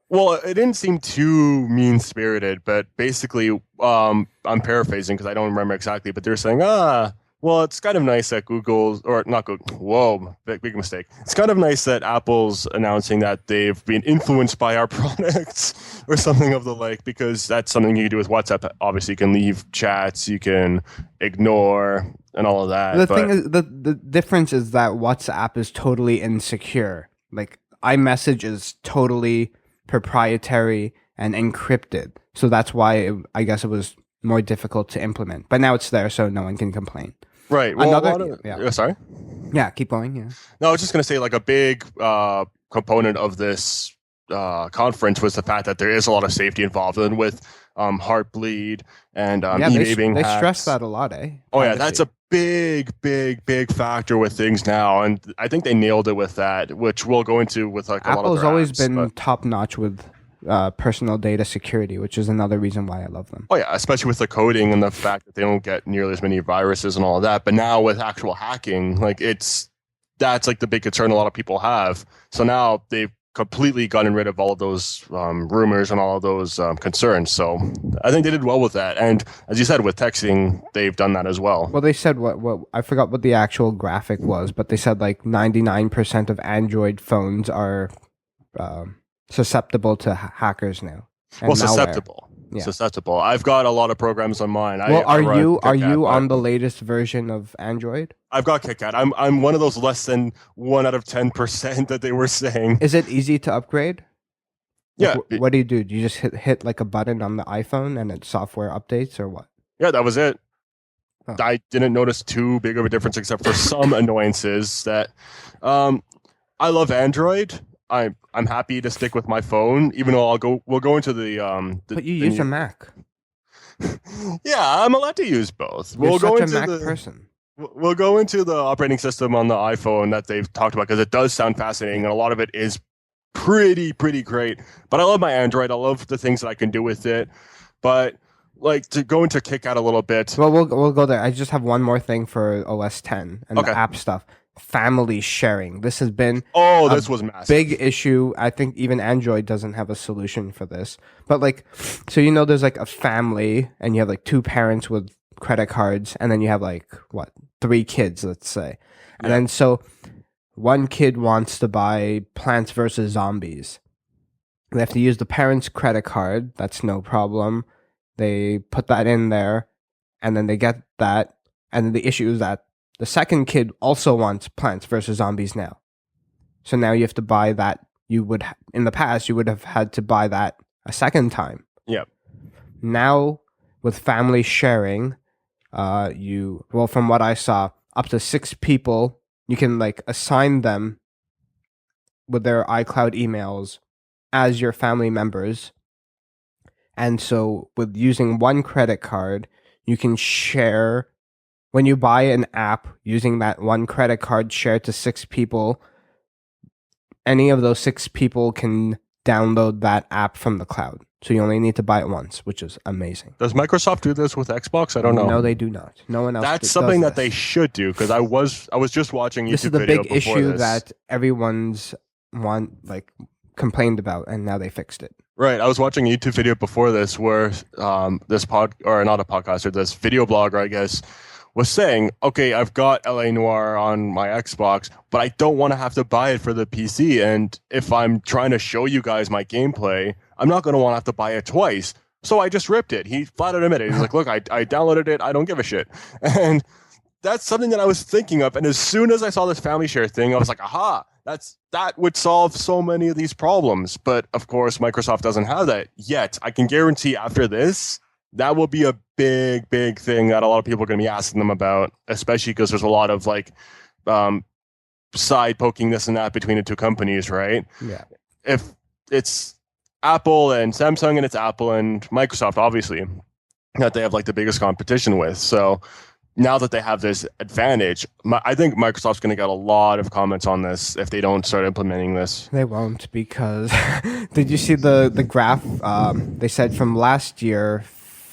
Well, it didn't seem too mean-spirited, but basically, I'm paraphrasing because I don't remember exactly, but they're saying, well, it's kind of nice that Google's, or not Google, whoa, big mistake. It's kind of nice that Apple's announcing that they've been influenced by our products or something of the like, because that's something you can do with WhatsApp. Obviously, you can leave chats, you can ignore, and all of that. The thing is, the difference is that WhatsApp is totally insecure. Like, iMessage is totally proprietary and encrypted. So that's why I guess it was more difficult to implement. But now it's there, so no one can complain. Right. Well, sorry. Yeah, keep going. Yeah. No, I was just going to say, like, a big component of this conference was the fact that there is a lot of safety involved in with Heartbleed and e-vaping. They stress that a lot, eh? Oh yeah, that's a big factor with things now, and I think they nailed it with that, which we'll go into with like a lot of Apple's always been top notch with personal data security, which is another reason why I love them. Oh yeah, especially with the coding and the fact that they don't get nearly as many viruses and all of that. But now with actual hacking, like that's like the big concern a lot of people have. So now they've completely gotten rid of all of those rumors and all of those concerns. So I think they did well with that. And as you said, with texting, they've done that as well. Well, they said what I forgot what the actual graphic was, but they said like 99% of Android phones are susceptible to hackers now. Well, susceptible. Yeah. Susceptible. I've got a lot of programs on mine. Well, are you on the latest version of Android? I've got KitKat. I'm one of those less than 1 out of 10% that they were saying. Is it easy to upgrade? Yeah. Like, what do? Do you just hit like a button on the iPhone and it software updates, or what? Yeah, that was it. Huh. I didn't notice too big of a difference except for some annoyances that I love Android. I'm happy to stick with my phone, even though we'll go into the but you use a Mac. Yeah, I'm allowed to use both. You're such a Mac person. We'll go into the operating system on the iPhone that they've talked about because it does sound fascinating and a lot of it is pretty great. But I love my Android. I love the things that I can do with it. But like to go into KitKat a little bit. Well, we'll go there. I just have one more thing for OS 10 and the app stuff. Family sharing. This has been this was massive. Big issue. I think even Android doesn't have a solution for this. But like, so there's like a family and you have like 2 parents with credit cards and then you have like 3 kids, let's say. And then so one kid wants to buy Plants vs. Zombies. They have to use the parent's credit card. That's no problem. They put that in there and then they get that. And the issue is that the second kid also wants Plants vs. Zombies now. So now you have to buy that. In the past, you would have had to buy that a second time. Yep. Now, with family sharing, from what I saw, up to 6 people, you can like assign them with their iCloud emails as your family members. And so with using one credit card, you can share. When you buy an app using that one credit card shared to 6 people, any of those 6 people can download that app from the cloud. So you only need to buy it once, which is amazing. Does Microsoft do this with Xbox? I don't know. No, they do not. No one else. That's something that they should do because I was just watching YouTube. This is the big issue that everyone's complained about, and now they fixed it. Right. I was watching a YouTube video before this where this video blogger, I guess, was saying, okay, I've got LA Noire on my Xbox, but I don't want to have to buy it for the PC. And if I'm trying to show you guys my gameplay, I'm not going to want to have to buy it twice. So I just ripped it. He flat out admitted. He's like, look, I downloaded it. I don't give a shit. And that's something that I was thinking of. And as soon as I saw this family share thing, I was like, aha, that would solve so many of these problems. But of course, Microsoft doesn't have that yet. I can guarantee after this, that will be a big thing that a lot of people are going to be asking them about, especially because there's a lot of like side poking this and that between the 2 companies, right? Yeah. If it's Apple and Samsung and it's Apple and Microsoft, obviously, that they have like the biggest competition with. So now that they have this advantage, I think Microsoft's going to get a lot of comments on this if they don't start implementing this. They won't because did you see the graph? They said from last year,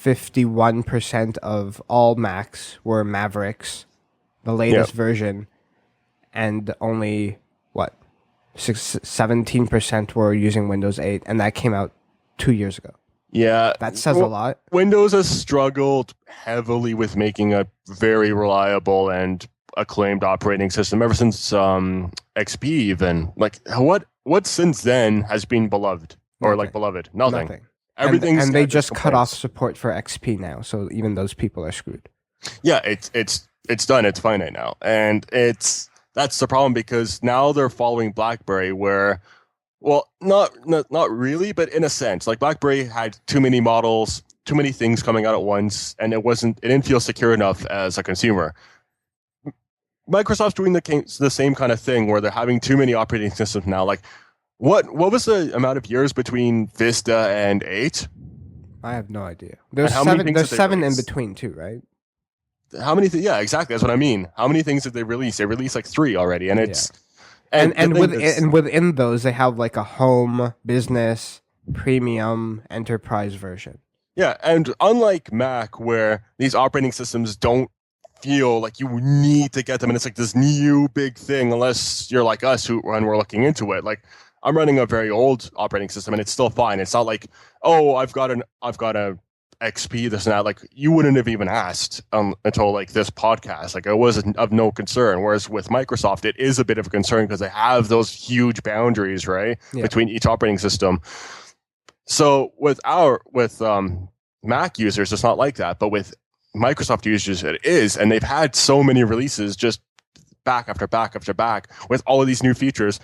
51% of all Macs were Mavericks, the latest version, and only 17% were using Windows 8, and that came out 2 years ago. Yeah. That says a lot. Windows has struggled heavily with making a very reliable and acclaimed operating system ever since XP even. Like, what since then has been beloved? Or like beloved? Nothing. Everything's and they just cut off support for XP now, so even those people are screwed. Yeah, it's done. It's finite now, and that's the problem because now they're following BlackBerry, where, well, not really, but in a sense, like BlackBerry had too many models, too many things coming out at once, and it didn't feel secure enough as a consumer. Microsoft's doing the same kind of thing where they're having too many operating systems now. Like, what was the amount of years between Vista and 8? I have no idea. There's seven in between too, right? How many? Yeah, exactly. That's what I mean. How many things did they release? They released like 3 already, and it's and within those they have like a home, business, premium, enterprise version. Yeah, and unlike Mac, where these operating systems don't feel like you need to get them, and it's like this new big thing, unless you're like us when we're looking into it. Like, I'm running a very old operating system, and it's still fine. It's not like, oh, I've got a XP, this and that. Like, you wouldn't have even asked until like this podcast. Like, it was of no concern. Whereas with Microsoft, it is a bit of a concern because they have those huge boundaries, right, between each operating system. So with Mac users, it's not like that. But with Microsoft users, it is, and they've had so many releases just back after back after back with all of these new features.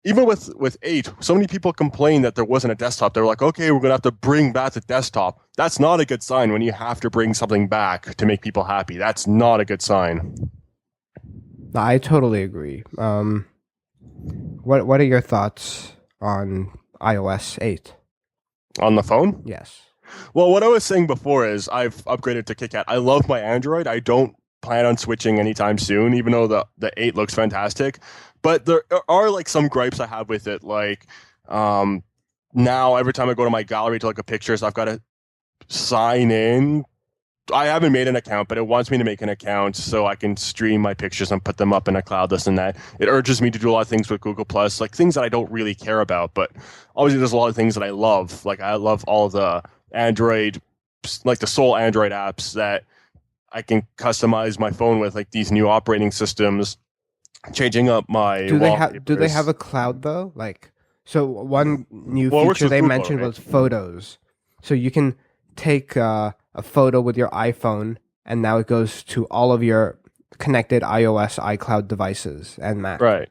Even with 8, so many people complained that there wasn't a desktop. They were like, okay, we're going to have to bring back the desktop. That's not a good sign when you have to bring something back to make people happy. That's not a good sign. I totally agree. What are your thoughts on iOS 8? On the phone? Yes. Well, what I was saying before is I've upgraded to KitKat. I love my Android. I don't plan on switching anytime soon, even though the 8 looks fantastic. But there are like some gripes I have with it. Like, now every time I go to my gallery to look at pictures, I've got to sign in. I haven't made an account, but it wants me to make an account so I can stream my pictures and put them up in a cloud, this and that. It urges me to do a lot of things with Google Plus, like things that I don't really care about. But obviously, there's a lot of things that I love. Like, I love all the Android, like the sole Android apps that I can customize my phone with, like these new operating systems. Changing up my do they have a cloud though? Like, so one new feature they mentioned was photos. So you can take a photo with your iPhone, and now it goes to all of your connected iOS iCloud devices and Mac, right?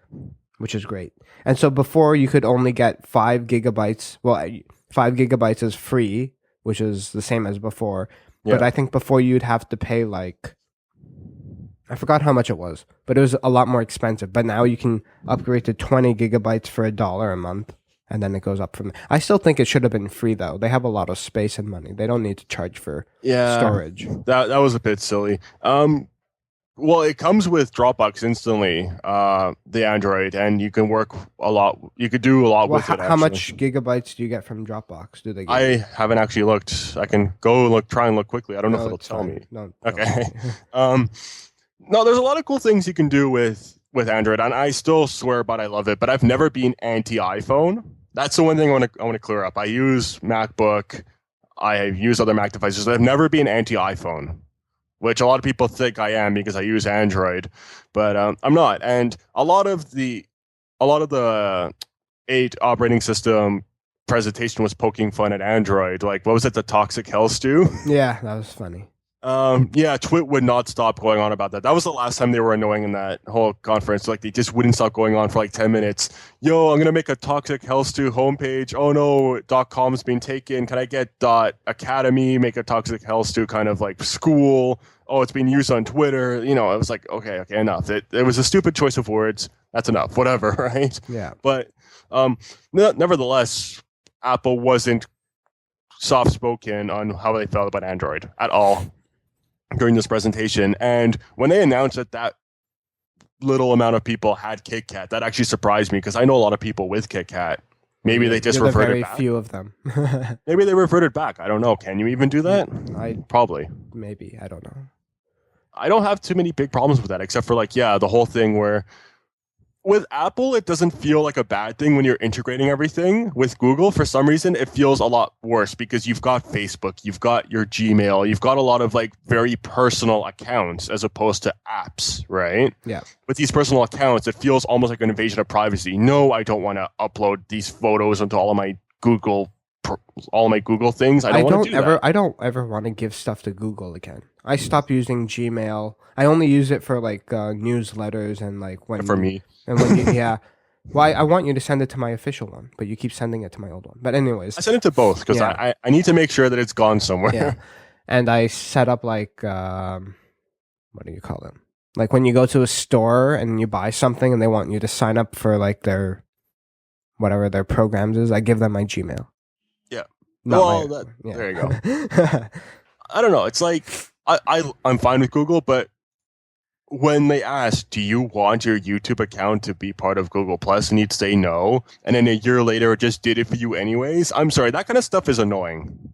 Which is great. And so before you could only get 5 gigabytes. Well, 5 gigabytes is free, which is the same as before. Yeah. But I think before you'd have to pay like, I forgot how much it was, but it was a lot more expensive. But now you can upgrade to 20 gigabytes for $1 a month, and then it goes up from there. I still think it should have been free, though. They have a lot of space and money. They don't need to charge for storage. That was a bit silly. Well, it comes with Dropbox instantly, the Android, and you can work a lot. You could do a lot with it. Actually. How much gigabytes do you get from Dropbox? Do they? I haven't actually looked. I can go try and look quickly. I don't know if it'll tell me. No. Okay. No, there's a lot of cool things you can do with Android, and I still swear by it, I love it, but I've never been anti-iPhone. That's the one thing I want to clear up. I use MacBook, I use other Mac devices, but I've never been anti-iPhone, which a lot of people think I am because I use Android, but I'm not. And a lot of the 8 operating system presentation was poking fun at Android. Like, what was it, the Toxic Hell Stew? Yeah, that was funny. Twit would not stop going on about that. That was the last time they were annoying in that whole conference. Like, they just wouldn't stop going on for like 10 minutes. Yo, I'm going to make a Toxic Hell Stew homepage. Oh no, .com's been taken. Can I get .academy, make a Toxic Hell Stew kind of like school? Oh, it's being used on Twitter. You know, I was like, okay, enough. It was a stupid choice of words. That's enough. Whatever, right? Yeah. But nevertheless, Apple wasn't soft-spoken on how they felt about Android at all during this presentation. And when they announced that little amount of people had KitKat, that actually surprised me because I know a lot of people with KitKat. Maybe they just reverted back. Very few of them. Maybe they reverted back. I don't know. Can you even do that? Probably. Maybe. I don't know. I don't have too many big problems with that, except for the whole thing where with Apple, it doesn't feel like a bad thing when you're integrating everything. With Google, for some reason, it feels a lot worse because you've got Facebook, you've got your Gmail, you've got a lot of like very personal accounts as opposed to apps, right? Yeah. With these personal accounts, it feels almost like an invasion of privacy. No, I don't want to upload these photos into all my Google things. I don't ever want to give stuff to Google again. I stopped using Gmail. I only use it for like newsletters and like when for me. And when you, yeah. Well, I want you to send it to my official one, but you keep sending it to my old one. But anyways. I send it to both because I need to make sure that it's gone somewhere. Yeah. And I set up like, what do you call them? Like when you go to a store and you buy something and they want you to sign up for like their, whatever their programs is, I give them my Gmail. Yeah. There you go. I don't know. It's like, I'm fine with Google, but when they ask, do you want your YouTube account to be part of Google Plus, and you'd say no, and then a year later it just did it for you anyways, I'm sorry, that kind of stuff is annoying.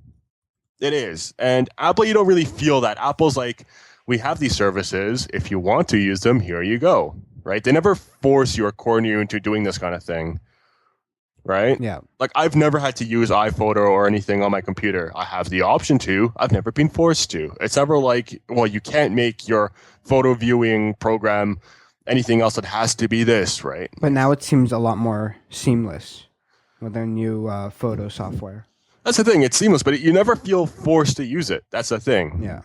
It is. And Apple, you don't really feel that. Apple's like, we have these services. If you want to use them, here you go. Right? They never force you or corner you into doing this kind of thing. Right? Yeah. Like, I've never had to use iPhoto or anything on my computer. I have the option to. I've never been forced to. It's never like, well, you can't make your photo viewing program anything else. That has to be this, right? But now it seems a lot more seamless with their new photo software. That's the thing. It's seamless, but you never feel forced to use it. That's the thing. Yeah.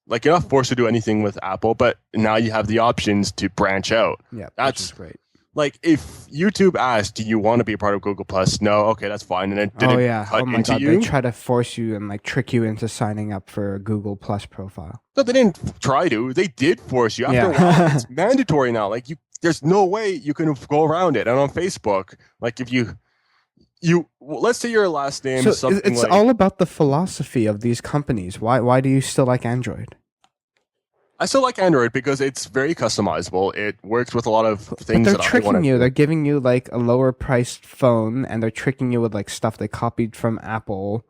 Like, you're not forced to do anything with Apple, but now you have the options to branch out. Yeah, that's great. Like, if YouTube asked, do you want to be a part of Google Plus? No, okay, that's fine. And it didn't cut into you. They try to force you and like trick you into signing up for a Google Plus profile. No, they didn't try to. They did force you. After a while, it's mandatory now. Like, there's no way you can go around it. And on Facebook, like, if you let's say your last name is something it's like, all about the philosophy of these companies. Why do you still like Android? I still like Android because it's very customizable. It works with a lot of things. But they're tricking you. They're giving you like a lower priced phone, and they're tricking you with like stuff they copied from Apple,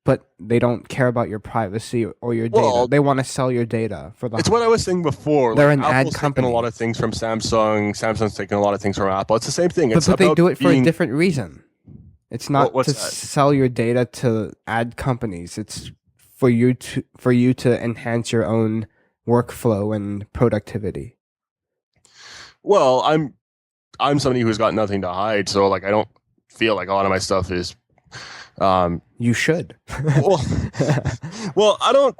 but they don't care about your privacy or your data. They want to sell your data for the. It's what I was saying before. They're like, an Apple's ad company. Taking a lot of things from Samsung. Samsung's taking a lot of things from Apple. It's the same thing. But they do it for a different reason. It's not to that? Sell your data to ad companies. It's for you to enhance your own workflow and productivity. Well, I'm somebody who's got nothing to hide, so like I don't feel like a lot of my stuff is. You should. well, I don't.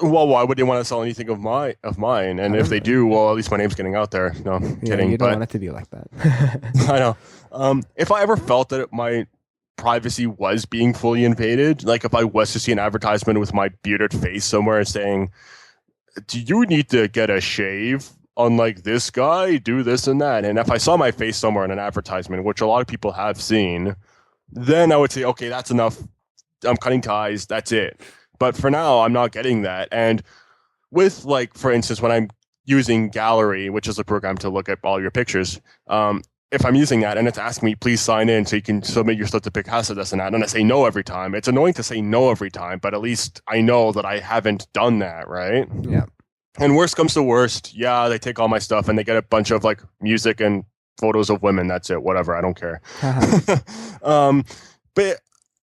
Well, why would they want to sell anything of mine? And if they do, well, at least my name's getting out there. No, I'm kidding. You don't want it to be like that. I know. If I ever felt that my privacy was being fully invaded, like if I was to see an advertisement with my bearded face somewhere saying, do you need to get a shave unlike this guy, do this and that, and if I saw my face somewhere in an advertisement, which a lot of people have seen, then I would say, okay, that's enough, I'm cutting ties, that's it. But for now, I'm not getting that. And with, like, for instance, when I'm using Gallery, which is a program to look at all your pictures, if I'm using that and it's asking me, please sign in so you can submit your stuff to Picasa, this and that, and I say no every time, it's annoying to say no every time, but at least I know that I haven't done that, right? Yeah. And worst comes to worst, yeah, they take all my stuff and they get a bunch of, like, music and photos of women. That's it. Whatever. I don't care. But,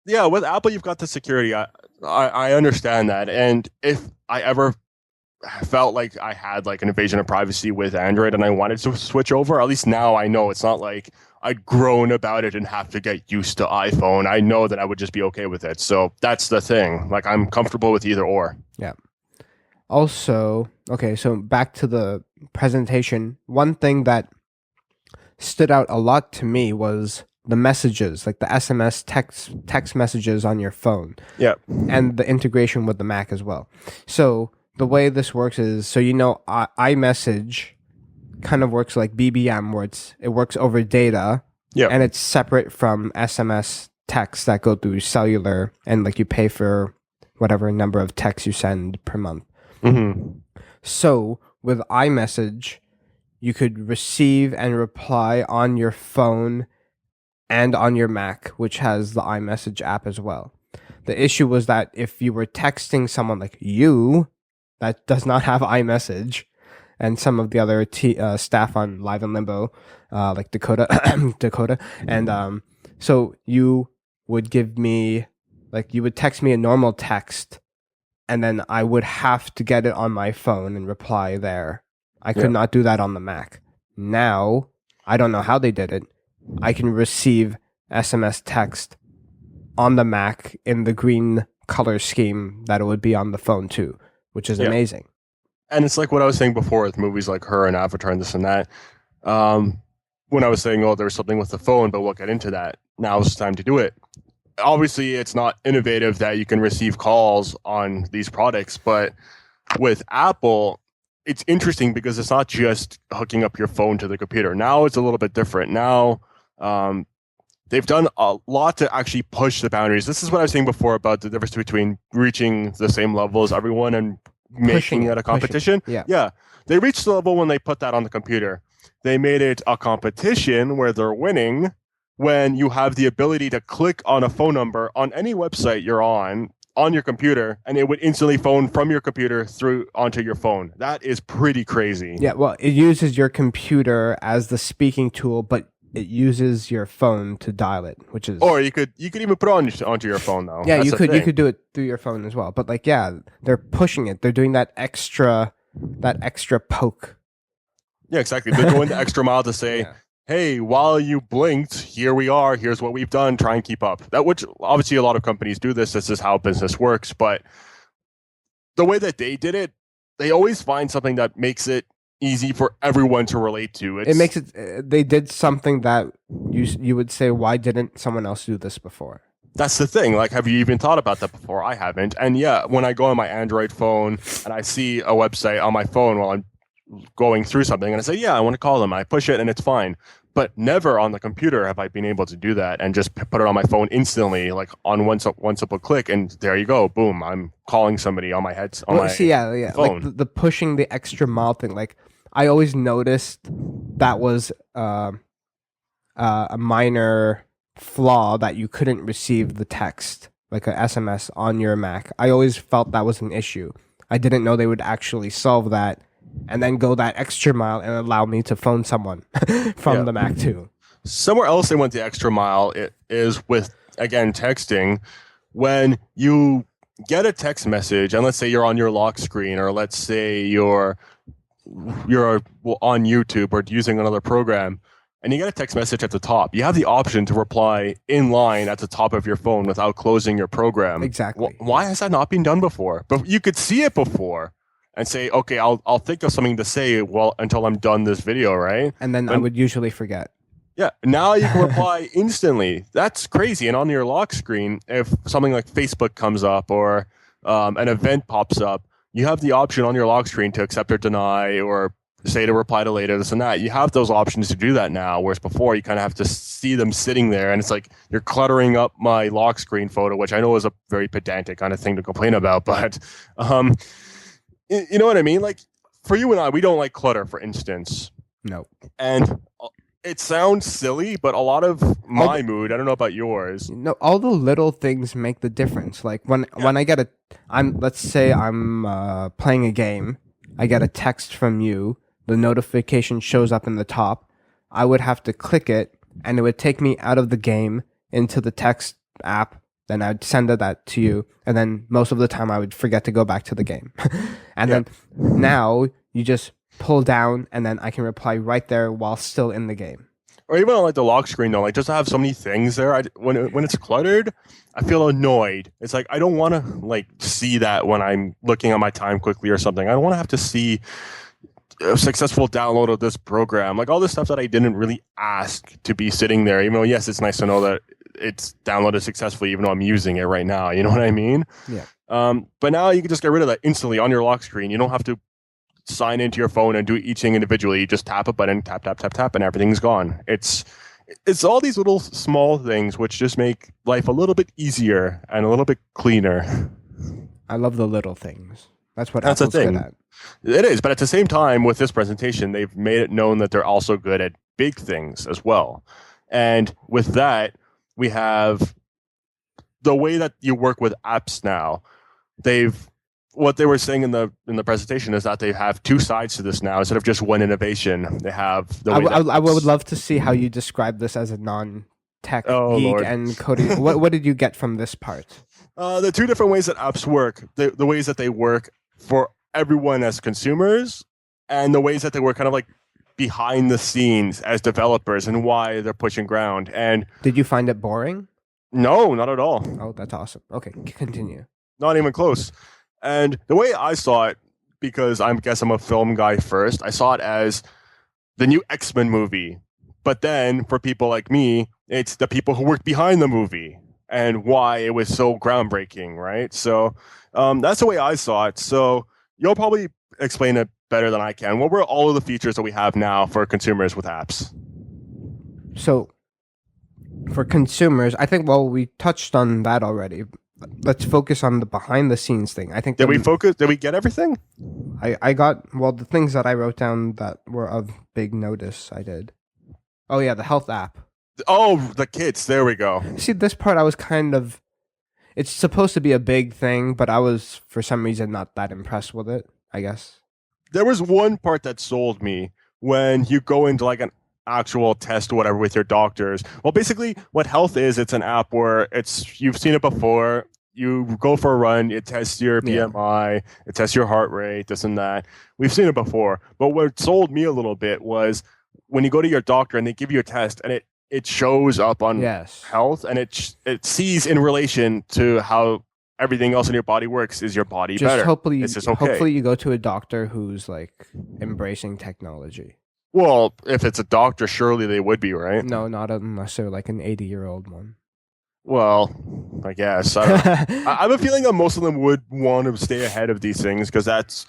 yeah, with Apple, you've got the security. I understand that. And if I ever felt like I had like an invasion of privacy with Android and I wanted to switch over, at least now I know it's not like I'd groan about it and have to get used to iPhone. I know that I would just be okay with it. So that's the thing. Like, I'm comfortable with either or. Yeah. Also, okay, so back to the presentation. One thing that stood out a lot to me was the messages, like the SMS text messages on your phone. Yeah. And the integration with the Mac as well. So the way this works is, so iMessage kind of works like BBM, where it works over data, and it's separate from SMS texts that go through cellular, and like you pay for whatever number of texts you send per month. Mm-hmm. So with iMessage, you could receive and reply on your phone and on your Mac, which has the iMessage app as well. The issue was that if you were texting someone like you, that does not have iMessage, and some of the other staff on Live and Limbo, like Dakota, and so you would give me, like, you would text me a normal text, and then I would have to get it on my phone and reply there. I could not do that on the Mac. Now, I don't know how they did it. I can receive SMS text on the Mac in the green color scheme that it would be on the phone too, which is amazing. And it's like what I was saying before with movies like Her and Avatar and this and that. When I was saying, oh, there's something with the phone, but we'll get into that. Now it's time to do it. Obviously, it's not innovative that you can receive calls on these products, but with Apple, it's interesting because it's not just hooking up your phone to the computer. Now it's a little bit different. Now, they've done a lot to actually push the boundaries. This is what I was saying before about the difference between reaching the same level as everyone and making it a competition. Yeah. They reached the level when they put that on the computer. They made it a competition where they're winning when you have the ability to click on a phone number on any website you're on your computer, and it would instantly phone from your computer through onto your phone. That is pretty crazy. Yeah, well, it uses your computer as the speaking tool, but it uses your phone to dial it, which is... Or you could even put it onto your phone, though. Yeah, you could do it through your phone as well. But, like, yeah, they're pushing it. They're doing that extra poke. Yeah, exactly. They're going the extra mile to say, hey, while you blinked, here we are. Here's what we've done. Try and keep up. That, which obviously a lot of companies do this. This is how business works. But the way that they did it, they always find something that makes it easy for everyone to relate to. It makes it. They did something that you would say, why didn't someone else do this before? That's the thing. Like, have you even thought about that before? I haven't. And yeah, when I go on my Android phone and I see a website on my phone while I'm going through something and I say, yeah, I want to call them. I push it and it's fine. But never on the computer have I been able to do that and just put it on my phone instantly, like on one simple click, and there you go, boom, I'm calling somebody on my head. Phone. Like the pushing the extra mile thing. Like, I always noticed that was a minor flaw that you couldn't receive the text, like a SMS on your Mac. I always felt that was an issue. I didn't know they would actually solve that and then go that extra mile and allow me to phone someone from the Mac too. Somewhere else they went the extra mile. It is with, again, texting. When you get a text message, and let's say you're on your lock screen, or let's say you're on YouTube or using another program, and you get a text message at the top, you have the option to reply in line at the top of your phone without closing your program. Exactly. Why has that not been done before? But you could see it before and say, okay, I'll think of something to say until I'm done this video, right? And then I would usually forget. Yeah, now you can reply instantly. That's crazy. And on your lock screen, if something like Facebook comes up or an event pops up, you have the option on your lock screen to accept or deny or say to reply to later, this and that. You have those options to do that now, whereas before you kind of have to see them sitting there, and it's like you're cluttering up my lock screen photo, which I know is a very pedantic kind of thing to complain about, but you know what I mean? Like, for you and I, we don't like clutter, for instance. No. And it sounds silly, but a lot of my mood, I don't know about yours. No, all the little things make the difference. Like when I get let's say I'm playing a game, I get a text from you, the notification shows up in the top, I would have to click it, and it would take me out of the game into the text app. Then I'd send that to you, and then most of the time I would forget to go back to the game. And then now you just pull down, and then I can reply right there while still in the game. Or even on like the lock screen, though, like just to have so many things there, when it's cluttered, I feel annoyed. It's like I don't want to like see that when I'm looking at my time quickly or something. I don't want to have to see a successful download of this program, like all this stuff that I didn't really ask to be sitting there. Even though, yes, it's nice to know that it's downloaded successfully, even though I'm using it right now. You know what I mean? Yeah. But now you can just get rid of that instantly on your lock screen. You don't have to sign into your phone and do each thing individually. You just tap a button, tap, tap, tap, tap, and everything's gone. It's all these little small things which just make life a little bit easier and a little bit cleaner. I love the little things. That's Apple's good at. It is, but at the same time, with this presentation, they've made it known that they're also good at big things as well. And with that, we have the way that you work with apps now. They've what they were saying in the presentation is that they have two sides to this now instead of just one innovation. They have the way I would love to see how you describe this as a non-tech geek Lord. and coding. What did you get from this part? The two different ways that apps work, the ways that they work for everyone as consumers, and the ways that they work kind of like behind the scenes as developers and why they're pushing ground. And did you find it boring? No, not at all. Oh, that's awesome. Okay, continue. Not even close. And the way I saw it, because I guess I'm a film guy first, I saw it as the new X-Men movie. But then for people like me, it's the people who worked behind the movie and why it was so groundbreaking, right? So that's the way I saw it. So you'll probably explain it better than I can. What were all of the features that we have now for consumers with apps? So for consumers, I think, well, we touched on that already. Let's focus on the behind the scenes thing. I think Did we get everything? I got, well, the things that I wrote down that were of big notice, I did. Oh yeah, the health app. Oh, the kits. There we go. See, this part I was kind of, it's supposed to be a big thing, but I was for some reason not that impressed with it, I guess. There was one part that sold me when you go into like an actual test or whatever with your doctors. Well, basically what health is, it's an app where you've seen it before. You go for a run, it tests your BMI, it tests your heart rate, this and that. We've seen it before. But what sold me a little bit was when you go to your doctor and they give you a test and it shows up on health and it sees in relation to how everything else in your body works. Is your body better? Hopefully you go to a doctor who's like embracing technology. Well, if it's a doctor, surely they would be, right? No, not unless they're like an 80-year-old one. Well, I guess. I have a feeling that most of them would want to stay ahead of these things because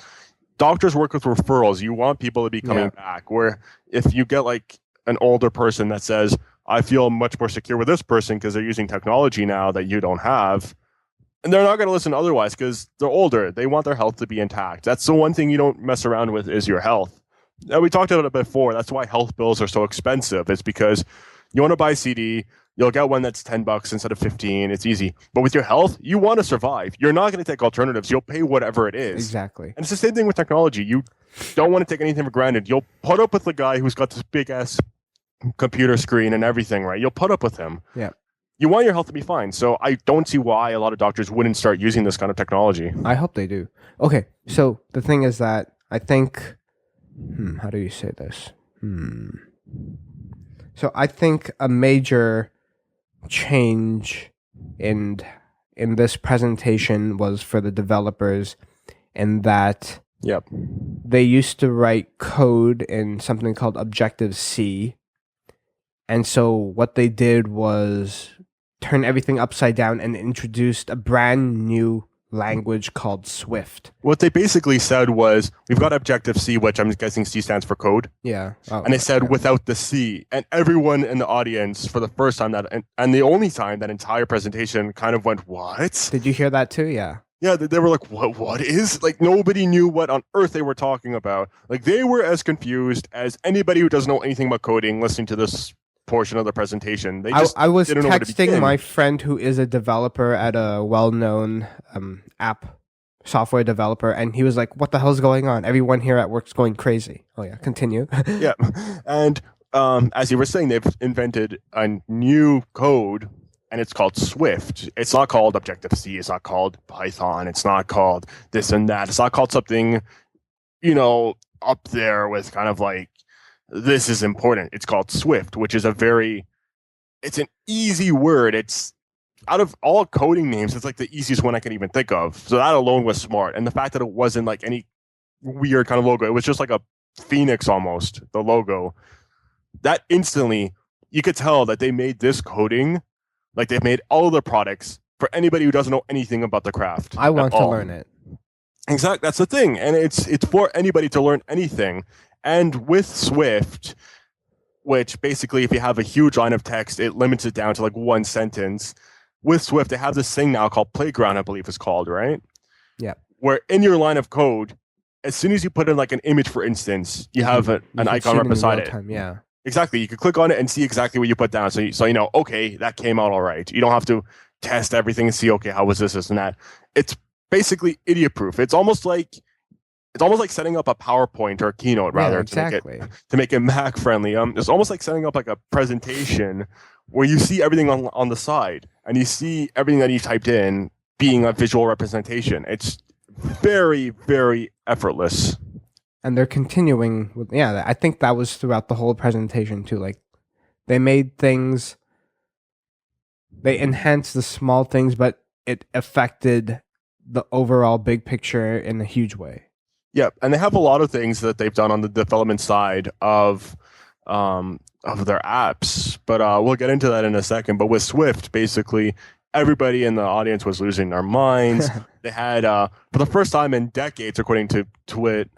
doctors work with referrals. You want people to be coming back. Where if you get like an older person that says, I feel much more secure with this person because they're using technology now that you don't have, and they're not going to listen otherwise because they're older. They want their health to be intact. That's the one thing you don't mess around with is your health. Now, we talked about it before. That's why health bills are so expensive. It's because you want to buy a CD, you'll get one that's $10 instead of $15. It's easy. But with your health, you want to survive. You're not going to take alternatives. You'll pay whatever it is. Exactly. And it's the same thing with technology. You don't want to take anything for granted. You'll put up with the guy who's got this big-ass computer screen and everything, right? You'll put up with him. Yeah. You want your health to be fine. So I don't see why a lot of doctors wouldn't start using this kind of technology. I hope they do. Okay, so the thing is that I think... how do you say this? So I think a major change in this presentation was for the developers in that they used to write code in something called Objective-C. And so what they did was turn everything upside down and introduced a brand new language called Swift. What they basically said was, we've got Objective-C, which I'm guessing C stands for code. Yeah. And they said without the C. And everyone in the audience, for the first time and the only time, that entire presentation kind of went, what? Did you hear that too? Yeah. Yeah, they were like, what is? Like, nobody knew what on earth they were talking about. Like, they were as confused as anybody who doesn't know anything about coding listening to this portion of the presentation. I was texting my friend who is a developer at a well-known app software developer, and he was like, what the hell's going on? Everyone here at work's going crazy. Oh yeah, continue. Yeah. And as you were saying, they've invented a new code, and it's called Swift. It's not called Objective-C. It's not called Python. It's not called this and that. It's not called something, up there with kind of like, this is important. It's called Swift, which is it's an easy word. It's out of all coding names, it's like the easiest one I can even think of. So that alone was smart. And the fact that it wasn't like any weird kind of logo, it was just like a phoenix almost, the logo. That instantly, you could tell that they made this coding, like they've made all of their products for anybody who doesn't know anything about the craft. I want to learn it. Exactly. That's the thing. And it's for anybody to learn anything. And with Swift, which basically if you have a huge line of text, it limits it down to like one sentence. With Swift, they have this thing now called Playground, I believe it's called, right? Yeah. Where in your line of code, as soon as you put in like an image, for instance, you have an icon right beside it. Yeah. Exactly. You can click on it and see exactly what you put down. So you know, okay, that came out all right. You don't have to test everything and see, okay, how was this and that. It's basically idiot-proof. It's almost like setting up a PowerPoint or a keynote rather to make it Mac friendly. It's almost like setting up like a presentation where you see everything on the side and you see everything that you typed in being a visual representation. It's very, very effortless. And they're continuing with, I think that was throughout the whole presentation too. Like they made things, they enhanced the small things, but it affected the overall big picture in a huge way. Yeah, and they have a lot of things that they've done on the development side of their apps, but we'll get into that in a second. But with Swift, basically, everybody in the audience was losing their minds. They had, for the first time in decades, according to Twit,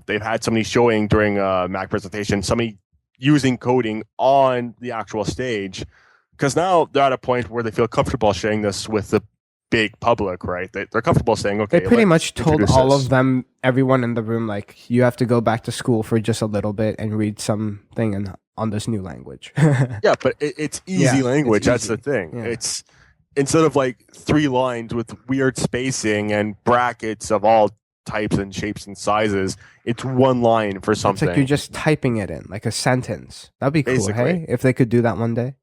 they've had somebody showing during a Mac presentation, somebody using coding on the actual stage, because now they're at a point where they feel comfortable sharing this with the big public, right? They're comfortable saying, okay. They pretty much told all of them, everyone in the room, like, you have to go back to school for just a little bit and read something on this new language. Yeah, but it's easy language. That's the thing. Yeah. It's instead of like 3 lines with weird spacing and brackets of all types and shapes and sizes, it's 1 line for something. It's like you're just typing it in, like a sentence. That'd be cool, hey? If they could do that one day.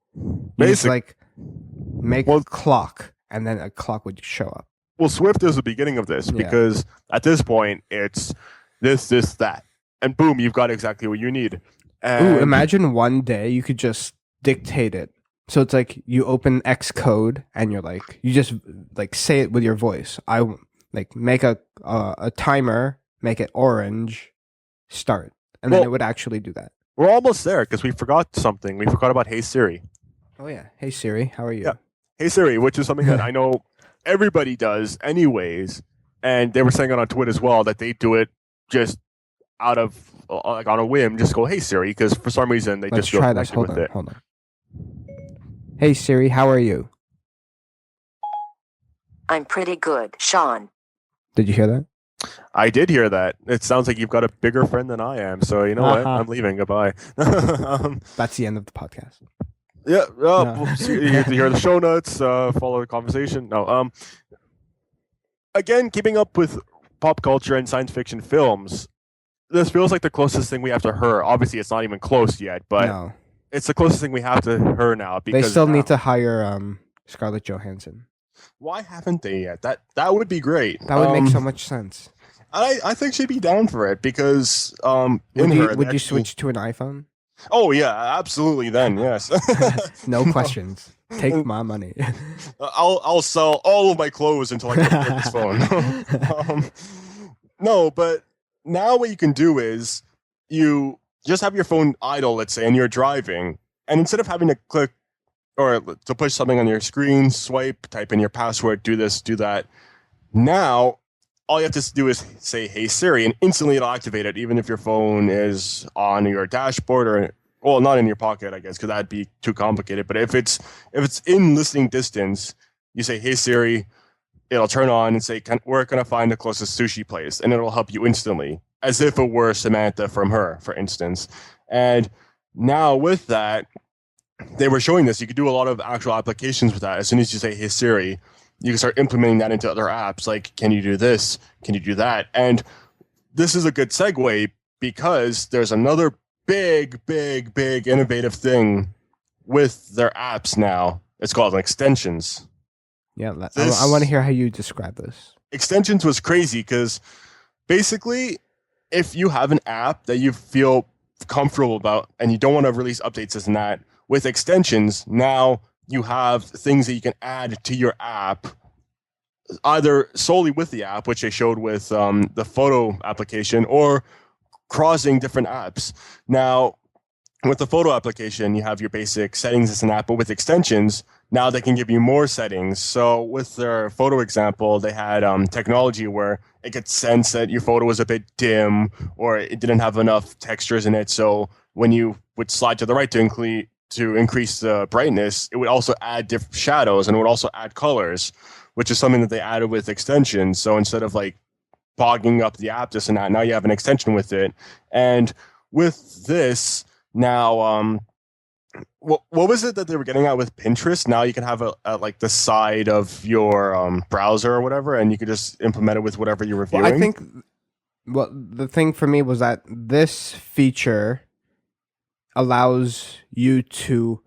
Just like make a clock, and then a clock would show up. Well, Swift is the beginning of this, because at this point, it's this, that. And boom, you've got exactly what you need. And imagine one day you could just dictate it. So it's like you open Xcode and you're like, you just like say it with your voice. I like make a timer, make it orange, start. And then it would actually do that. We're almost there because we forgot something. We forgot about Hey Siri. Oh, yeah. Hey Siri, how are you? Yeah. Hey Siri, which is something that I know everybody does anyways. And they were saying it on Twitter as well that they do it just out of, like on a whim, just go, hey Siri, because for some reason they just feel connected with it. Hold on. Hey Siri, how are you? I'm pretty good, Sean. Did you hear that? I did hear that. It sounds like you've got a bigger friend than I am. So you know what? I'm leaving. Goodbye. That's the end of the podcast. Yeah. You hear the show notes. Follow the conversation. No. Again, keeping up with pop culture and science fiction films, this feels like the closest thing we have to her. Obviously, it's not even close yet, but it's the closest thing we have to her now. Because they still need to hire Scarlett Johansson. Why haven't they yet? That would be great. That would make so much sense. I think she'd be down for it because would you switch to an iPhone? Oh yeah, absolutely. Then yes. No questions. Take my money. I'll sell all of my clothes until I can get this phone. No, but now what you can do is you just have your phone idle, let's say, and you're driving, and instead of having to click or to push something on your screen, swipe, type in your password, do this, do that. Now, all you have to do is say, hey Siri, and instantly it'll activate it, even if your phone is on your dashboard or, well, not in your pocket, I guess, because that'd be too complicated. But if it's in listening distance, you say, hey Siri, it'll turn on and say, where can I find the closest sushi place? And it'll help you instantly, as if it were Samantha from Her, for instance. And now with that, they were showing this. You could do a lot of actual applications with that. As soon as you say, hey Siri, you can start implementing that into other apps. Like, can you do this? Can you do that? And this is a good segue because there's another big innovative thing with their apps now. It's called extensions. Yeah, I want to hear how you describe this. Extensions was crazy because basically, if you have an app that you feel comfortable about and you don't want to release updates this and that, with extensions, now you have things that you can add to your app, either solely with the app, which they showed with the photo application, or crossing different apps. Now, with the photo application, you have your basic settings as an app, but with extensions, now they can give you more settings. So with their photo example, they had technology where it could sense that your photo was a bit dim or it didn't have enough textures in it. So when you would slide to the right to increase the brightness, it would also add different shadows and it would also add colors, which is something that they added with extensions. So instead of like bogging up the app, this and that, now you have an extension with it. And with this, now what was it that they were getting at with Pinterest? Now you can have like the side of your browser or whatever, and you could just implement it with whatever you're reviewing. Well, I think the thing for me was that this feature allows you to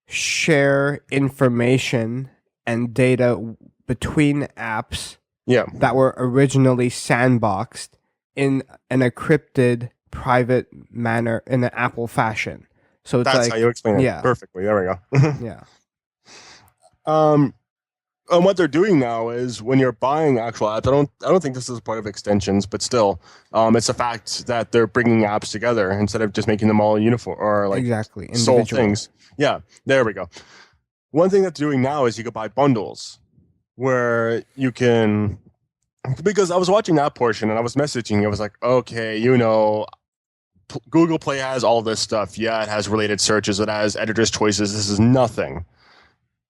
share information and data between apps that were originally sandboxed in an encrypted private manner in an Apple fashion. So it's that's how you explain it perfectly. There we go. Yeah. And what they're doing now is when you're buying actual apps, I don't think this is part of extensions, but still, it's a fact that they're bringing apps together instead of just making them all uniform or like sole things. Yeah, there we go. One thing that's doing now is you could buy bundles where you can, because I was watching that portion and I was messaging, I was like, okay, Google Play has all this stuff. Yeah, it has related searches. It has editor's choices. This is nothing.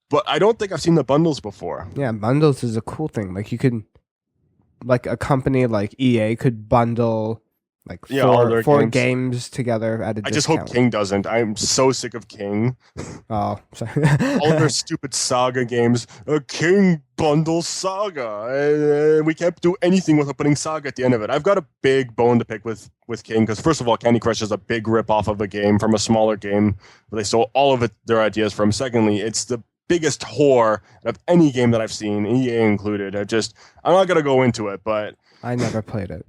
But I don't think I've seen the bundles before. Yeah, bundles is a cool thing. Like you could, like a company like EA could bundle like four games together at a discount. I just hope King doesn't. I'm so sick of King. Oh, sorry. All their stupid Saga games. A King bundle Saga. We can't do anything without putting Saga at the end of it. I've got a big bone to pick with King because first of all, Candy Crush is a big rip-off of a game from a smaller game where they stole all of their ideas from. Secondly, it's the biggest whore of any game that I've seen, EA included. I'm not going to go into it, but... I never played it.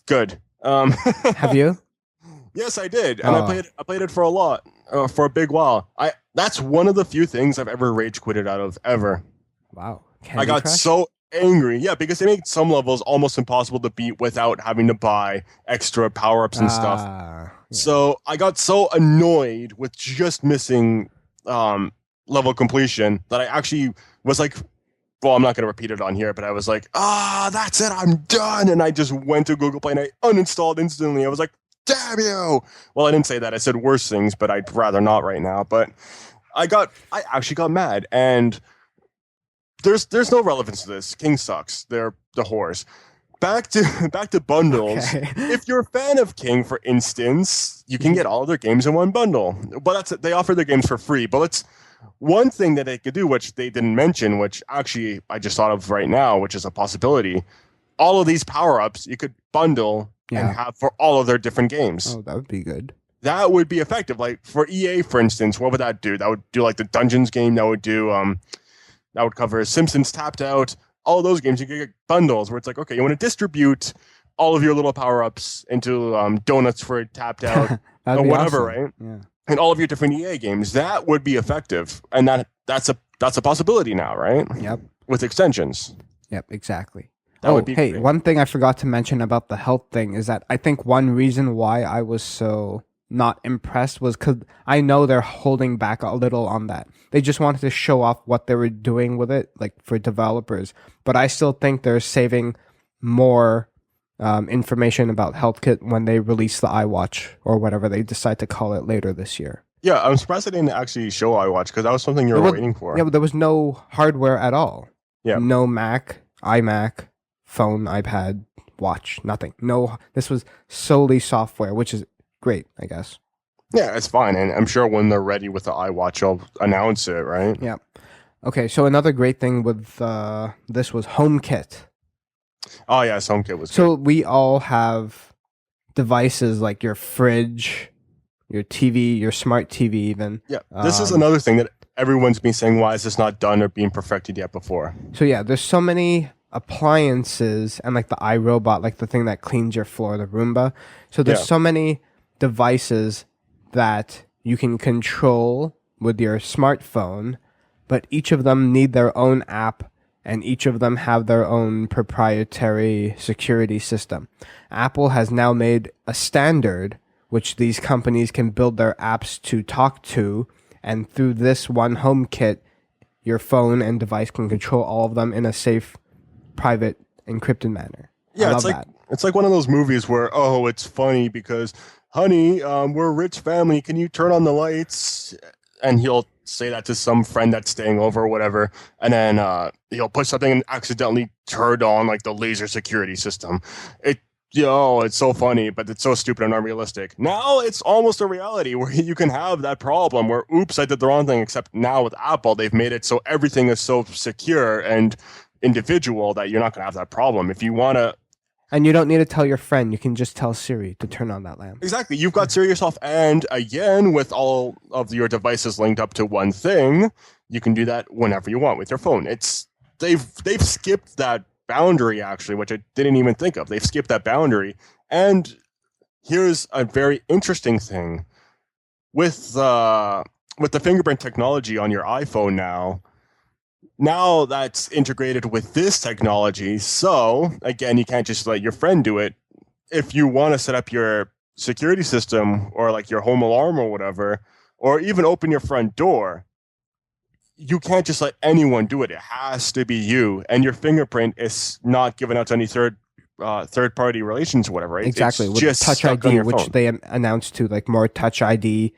Good. Have you? Yes, I did. And I played it for a big while. That's one of the few things I've ever rage quitted out of, ever. Wow. I got so angry. Yeah, because they make some levels almost impossible to beat without having to buy extra power-ups and stuff. Yeah. So I got so annoyed with just missing... level completion that I actually was like, well, I'm not going to repeat it on here, but I was like, that's it, I'm done. And I just went to Google Play and I uninstalled instantly. I was like, damn you. Well, I didn't say that. I said worse things, but I'd rather not right now. But I actually got mad. And there's no relevance to this. King sucks. They're the whores. Back to bundles. Okay. If you're a fan of King, for instance, you can get all of their games in one bundle. But they offer their games for free. But one thing that they could do, which they didn't mention, which actually I just thought of right now, which is a possibility, all of these power-ups you could bundle and have for all of their different games. Oh, that would be good. That would be effective. Like for EA, for instance, what would that do? That would do like the Dungeons game. That would do that would cover Simpsons Tapped Out. All of those games you could get bundles where it's like, okay, you want to distribute all of your little power-ups into donuts for Tapped Out or whatever, awesome. Right? Yeah. And all of your different EA games, that would be effective, and that's a possibility now, right? Yep. With extensions. Yep, exactly. That would be hey, great. One thing I forgot to mention about the health thing is that I think one reason why I was so not impressed was because I know they're holding back a little on that. They just wanted to show off what they were doing with it, like for developers. But I still think they're saving more information about HealthKit when they release the iWatch or whatever they decide to call it later this year. Yeah, I'm surprised they didn't actually show iWatch because that was something you were waiting for. Yeah, but there was no hardware at all. Yeah. No Mac, iMac, phone, iPad, watch, nothing. No, this was solely software, which is great, I guess. Yeah, it's fine. And I'm sure when they're ready with the iWatch, they'll announce it, right? Yeah. Okay, so another great thing with this was HomeKit. Oh, yes, HomeKit was So we all have devices like your fridge, your TV, your smart TV even. Yeah, this is another thing that everyone's been saying, why is this not done or being perfected yet before? So yeah, there's so many appliances and like the iRobot, like the thing that cleans your floor, the Roomba. So there's so many devices that you can control with your smartphone, but each of them need their own app and each of them have their own proprietary security system. Apple has now made a standard which these companies can build their apps to talk to, and through this one HomeKit, your phone and device can control all of them in a safe, private, encrypted manner. Yeah, it's like one of those movies where, oh, it's funny because, honey, we're a rich family. Can you turn on the lights? And he'll say that to some friend that's staying over or whatever, and then he'll push something and accidentally turn on like the laser security system. Yo, it's so funny, but it's so stupid and unrealistic. Now it's almost a reality where you can have that problem where, oops, I did the wrong thing. Except now with Apple, they've made it so everything is so secure and individual that you're not going to have that problem. If you want to, and you don't need to tell your friend. You can just tell Siri to turn on that lamp. exactly, you've got Siri yourself, and again, with all of your devices linked up to one thing, you can do that whenever you want with your phone. They've skipped that boundary, actually, which I didn't even think of. They've skipped that boundary. And here's a very interesting thing. With the fingerprint technology on your iPhone now that's integrated with this technology. So, again, you can't just let your friend do it. If you want to set up your security system or like your home alarm or whatever, or even open your front door, you can't just let anyone do it. It has to be you, and your fingerprint is not given out to any third party relations or whatever. Right? Exactly, it's with just Touch stuck on ID, your which phone. they announced to like more Touch ID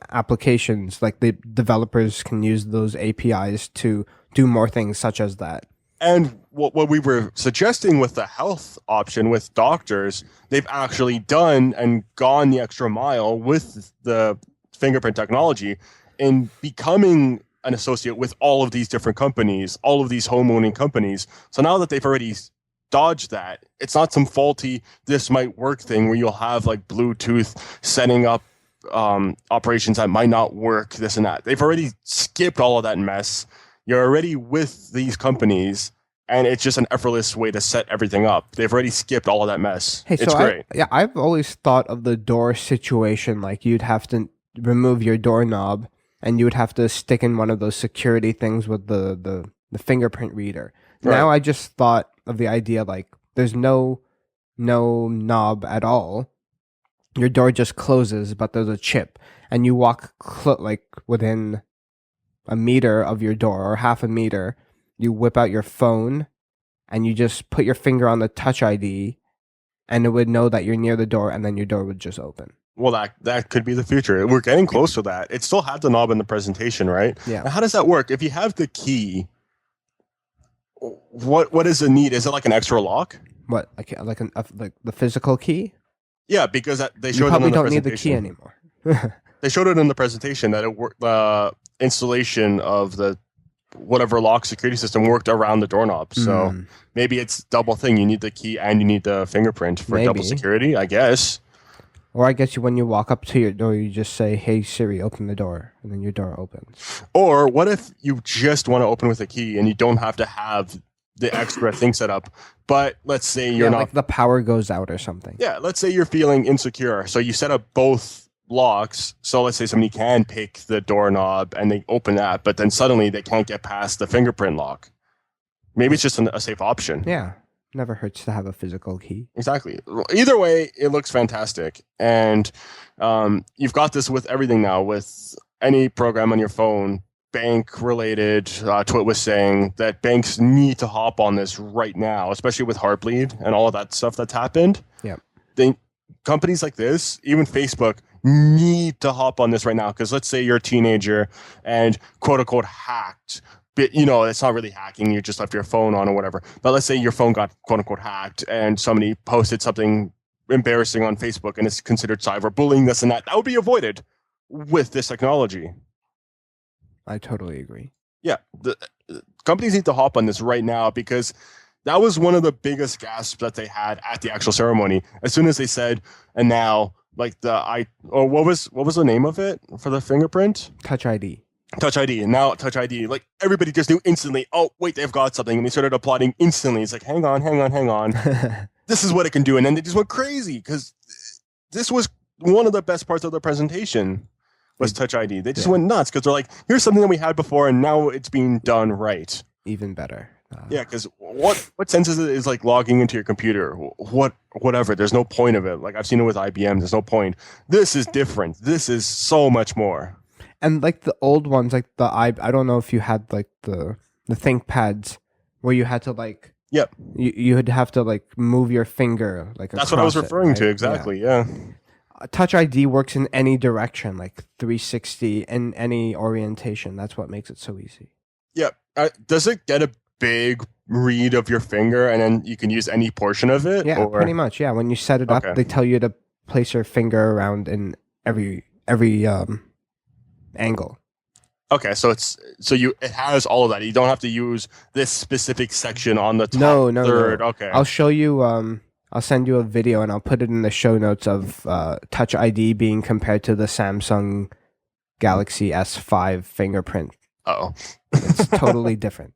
applications. Like the developers can use those APIs to do more things such as that. And what we were suggesting with the health option with doctors, they've actually done and gone the extra mile with the fingerprint technology in becoming an associate with all of these different companies, all of these home-owning companies. So now that they've already dodged that, it's not some faulty, this might work thing where you'll have like Bluetooth setting up operations that might not work, this and that. They've already skipped all of that mess. You're already with these companies, and it's just an effortless way to set everything up. They've already skipped all of that mess. Hey, It's so great. I've always thought of the door situation like you'd have to remove your doorknob and you would have to stick in one of those security things with the fingerprint reader. Right. Now I just thought of the idea like there's no knob at all. Your door just closes, but there's a chip, and you walk like within a meter of your door or half a meter. You whip out your phone, and you just put your finger on the Touch ID, and it would know that you're near the door, and then your door would just open. Well, that could be the future. We're getting close to that. It still had the knob in the presentation, right? Yeah. Now, how does that work? If you have the key, what is the need? Is it like an extra lock? What, like the physical key? Yeah, because they You showed it probably in the don't need the presentation. key anymore. They showed it in the presentation that the installation of the whatever lock security system worked around the doorknob. So maybe it's double thing. You need the key and you need the fingerprint for double Maybe. security, I guess. Or I guess when you walk up to your door, you just say, "Hey Siri, open the door," and then your door opens. Or what if you just want to open with a key and you don't have to have the extra thing set up? But let's say you're not, like the power goes out or something. yeah, let's say you're feeling insecure. So you set up both locks. So let's say somebody can pick the doorknob and they open that, but then suddenly they can't get past the fingerprint lock. Maybe it's just a safe option. Yeah. Never hurts to have a physical key. Exactly. Either way, it looks fantastic. And you've got this with everything now, with any program on your phone, bank related. Twit was saying that banks need to hop on this right now, especially with Heartbleed and all of that stuff that's happened. Yeah. Companies like this, even Facebook, need to hop on this right now. Because let's say you're a teenager and quote unquote hacked. But, it's not really hacking. You just left your phone on or whatever. But let's say your phone got quote unquote hacked and somebody posted something embarrassing on Facebook and it's considered cyberbullying, this and that. That would be avoided with this technology. I totally agree. Yeah. The companies need to hop on this right now because that was one of the biggest gasps that they had at the actual ceremony. As soon as they said, and now, like what was the name of it for the fingerprint? Touch ID. Touch ID, and now Touch ID, like everybody just knew instantly, oh, wait, they've got something, and they started applauding instantly. It's like, hang on. This is what it can do. And then they just went crazy because this was one of the best parts of the presentation was Touch ID. They just went nuts because they're like, here's something that we had before, and now it's being done right. Even better. Yeah, because what sense is like logging into your computer? Whatever. There's no point of it. Like I've seen it with IBM. There's no point. This is different. This is so much more. And like the old ones, like I don't know if you had like the ThinkPads where you had to like, yep, you would have to like move your finger like that's what I was referring to exactly. Yeah. Touch ID works in any direction, like 360 in any orientation. That's what makes it so easy. Yeah. Does it get a big read of your finger, and then you can use any portion of it? Yeah, pretty much. Yeah, when you set it up, they tell you to place your finger around in every angle. Okay, so it has all of that. You don't have to use this specific section on the top third. No. Okay, I'll show you. I'll send you a video and I'll put it in the show notes of Touch ID being compared to the Samsung Galaxy S5 fingerprint. Oh, it's totally different.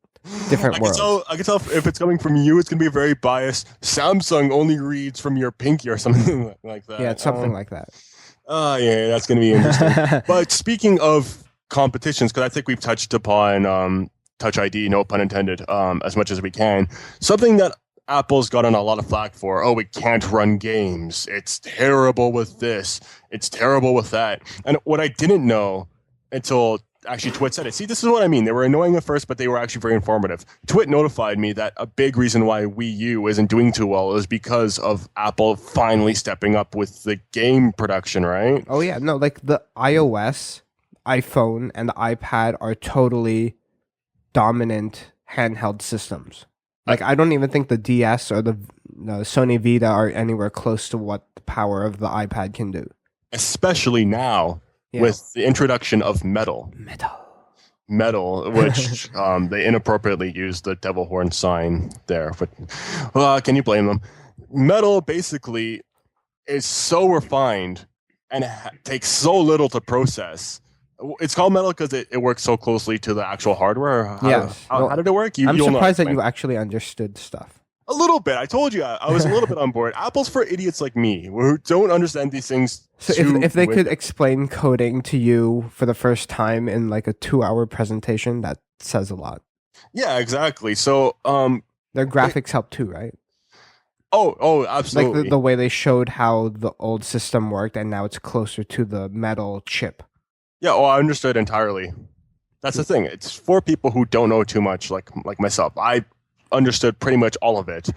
Different worlds. I can tell if it's coming from you, it's going to be very biased. Samsung only reads from your pinky or something like that. Yeah, it's something like that. Oh, yeah, that's going to be interesting. But speaking of competitions, because I think we've touched upon Touch ID, no pun intended, as much as we can. Something that Apple's gotten a lot of flack for. Oh, it can't run games. It's terrible with this. It's terrible with that. And what I didn't know until actually Twit said it. See, this is what I mean. They were annoying at first, but they were actually very informative. Twit notified me that a big reason why Wii U isn't doing too well is because of Apple finally stepping up with the game production, right? Oh, yeah. No, like the iOS, iPhone, and the iPad are totally dominant handheld systems. Like, I don't even think the DS or the Sony Vita are anywhere close to what the power of the iPad can do. Especially now. Yeah. With the introduction of Metal, which they inappropriately used the devil horn sign there, but can you blame them? Metal basically is so refined and takes so little to process. It's called Metal because it works so closely to the actual hardware. How did it work? I'm surprised that you actually understood stuff. A little bit. I told you I was a little bit on board. Apple's for idiots like me who don't understand these things. So if they could explain coding to you for the first time in like a 2-hour presentation, that says a lot. Yeah, exactly. So their graphics help too, right? Oh, absolutely. Like the way they showed how the old system worked, and now it's closer to the Metal chip. Yeah. Oh, I understood entirely. That's the thing. It's for people who don't know too much, like myself. I understood pretty much all of it.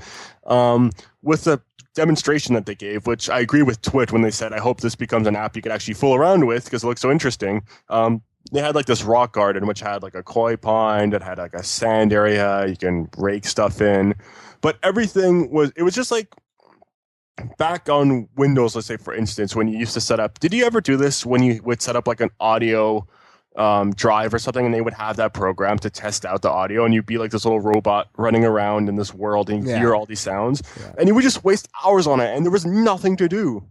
With the demonstration that they gave, which I agree with Twit when they said, I hope this becomes an app you can actually fool around with because it looks so interesting. They had like this rock garden, which had like a koi pond, that had like a sand area you can rake stuff in. But everything was just like back on Windows, let's say, for instance, when you used to set up, did you ever do this when you would set up like an audio drive or something, and they would have that program to test out the audio, and you'd be like this little robot running around in this world and you hear all these sounds, and you would just waste hours on it, and there was nothing to do,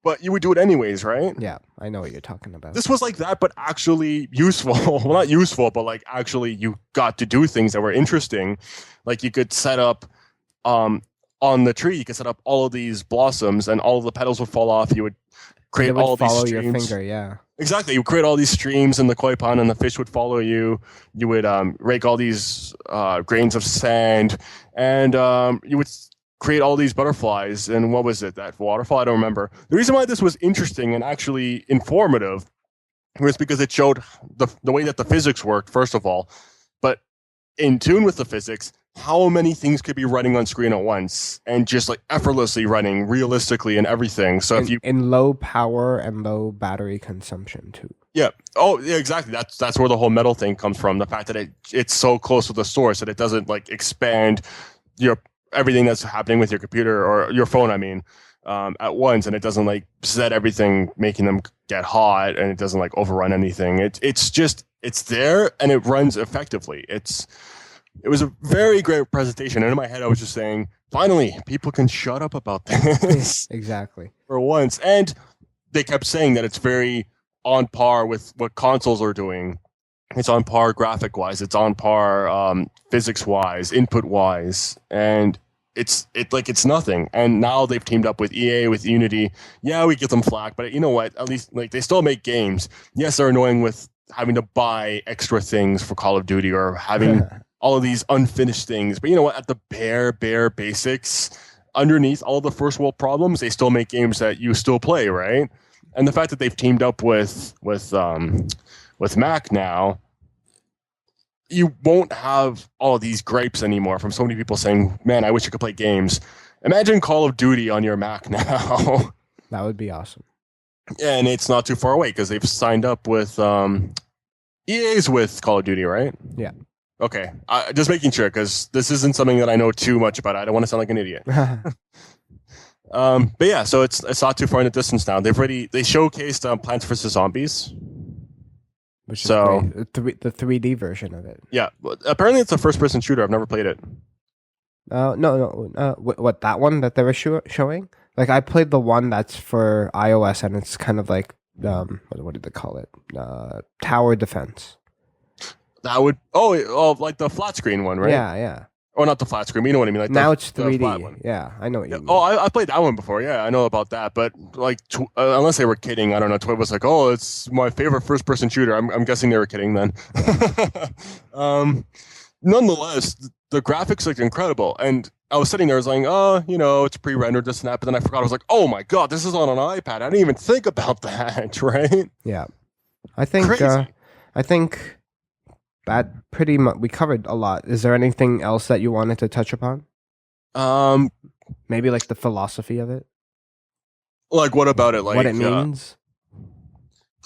but you would do it anyways, right? Yeah, I know what you're talking about. This was like that, but actually useful. Well, not useful, but like actually you got to do things that were interesting. Like you could set up on the tree, you could set up all of these blossoms, and all of the petals would fall off. You would create all of these streams. Follow your finger, yeah. Exactly. You create all these streams in the koi pond, and the fish would follow you. You would rake all these grains of sand, and you would create all these butterflies. And what was it? That waterfall? I don't remember. The reason why this was interesting and actually informative was because it showed the way that the physics worked, first of all, but in tune with the physics, how many things could be running on screen at once and just like effortlessly running realistically and everything. So in low power and low battery consumption too. Yeah. Oh, yeah, exactly. That's where the whole Metal thing comes from. The fact that it's so close to the source that it doesn't like expand everything that's happening with your computer or your phone, I mean, at once, and it doesn't like set everything, making them get hot, and it doesn't like overrun anything. It's there and it runs effectively. It was a very great presentation, and in my head I was just saying, finally, people can shut up about this. Exactly. For once. And they kept saying that it's very on par with what consoles are doing. It's on par graphic-wise. It's on par physics-wise, input-wise. And it's nothing. And now they've teamed up with EA, with Unity. Yeah, we give them flack, but you know what? At least like they still make games. Yes, they're annoying with having to buy extra things for Call of Duty or having all of these unfinished things. But you know what? At the bare basics, underneath all the first world problems, they still make games that you still play, right? And the fact that they've teamed up with Mac now, you won't have all of these gripes anymore from so many people saying, man, I wish I could play games. Imagine Call of Duty on your Mac now. That would be awesome. And it's not too far away because they've signed up with EA's with Call of Duty, right? Yeah. Okay, just making sure because this isn't something that I know too much about. I don't want to sound like an idiot. But yeah, so it's not too far in the distance now. They showcased Plants vs Zombies, which is great. The 3D version of it. Yeah, apparently it's a first-person shooter. I've never played it. No. What, that one that they were showing? Like, I played the one that's for iOS, and it's kind of like what did they call it? Tower defense. That would like the flat screen one, right? Yeah. Or not the flat screen. You know what I mean? Like now it's 3D. The flat one. Yeah, I know what you mean. Oh, I played that one before. Yeah, I know about that. But like, unless they were kidding, I don't know. Toy was like, "Oh, it's my favorite first-person shooter." I'm guessing they were kidding then. Nonetheless, the graphics look incredible, and I was sitting there, I was like, "Oh, it's pre-rendered this and that." But then I forgot. I was like, "Oh my god, this is on an iPad." I didn't even think about that, right? Yeah, I think that pretty much we covered a lot. Is there anything else that you wanted to touch upon? Maybe like the philosophy of it. Like, what about it? Like, what it means?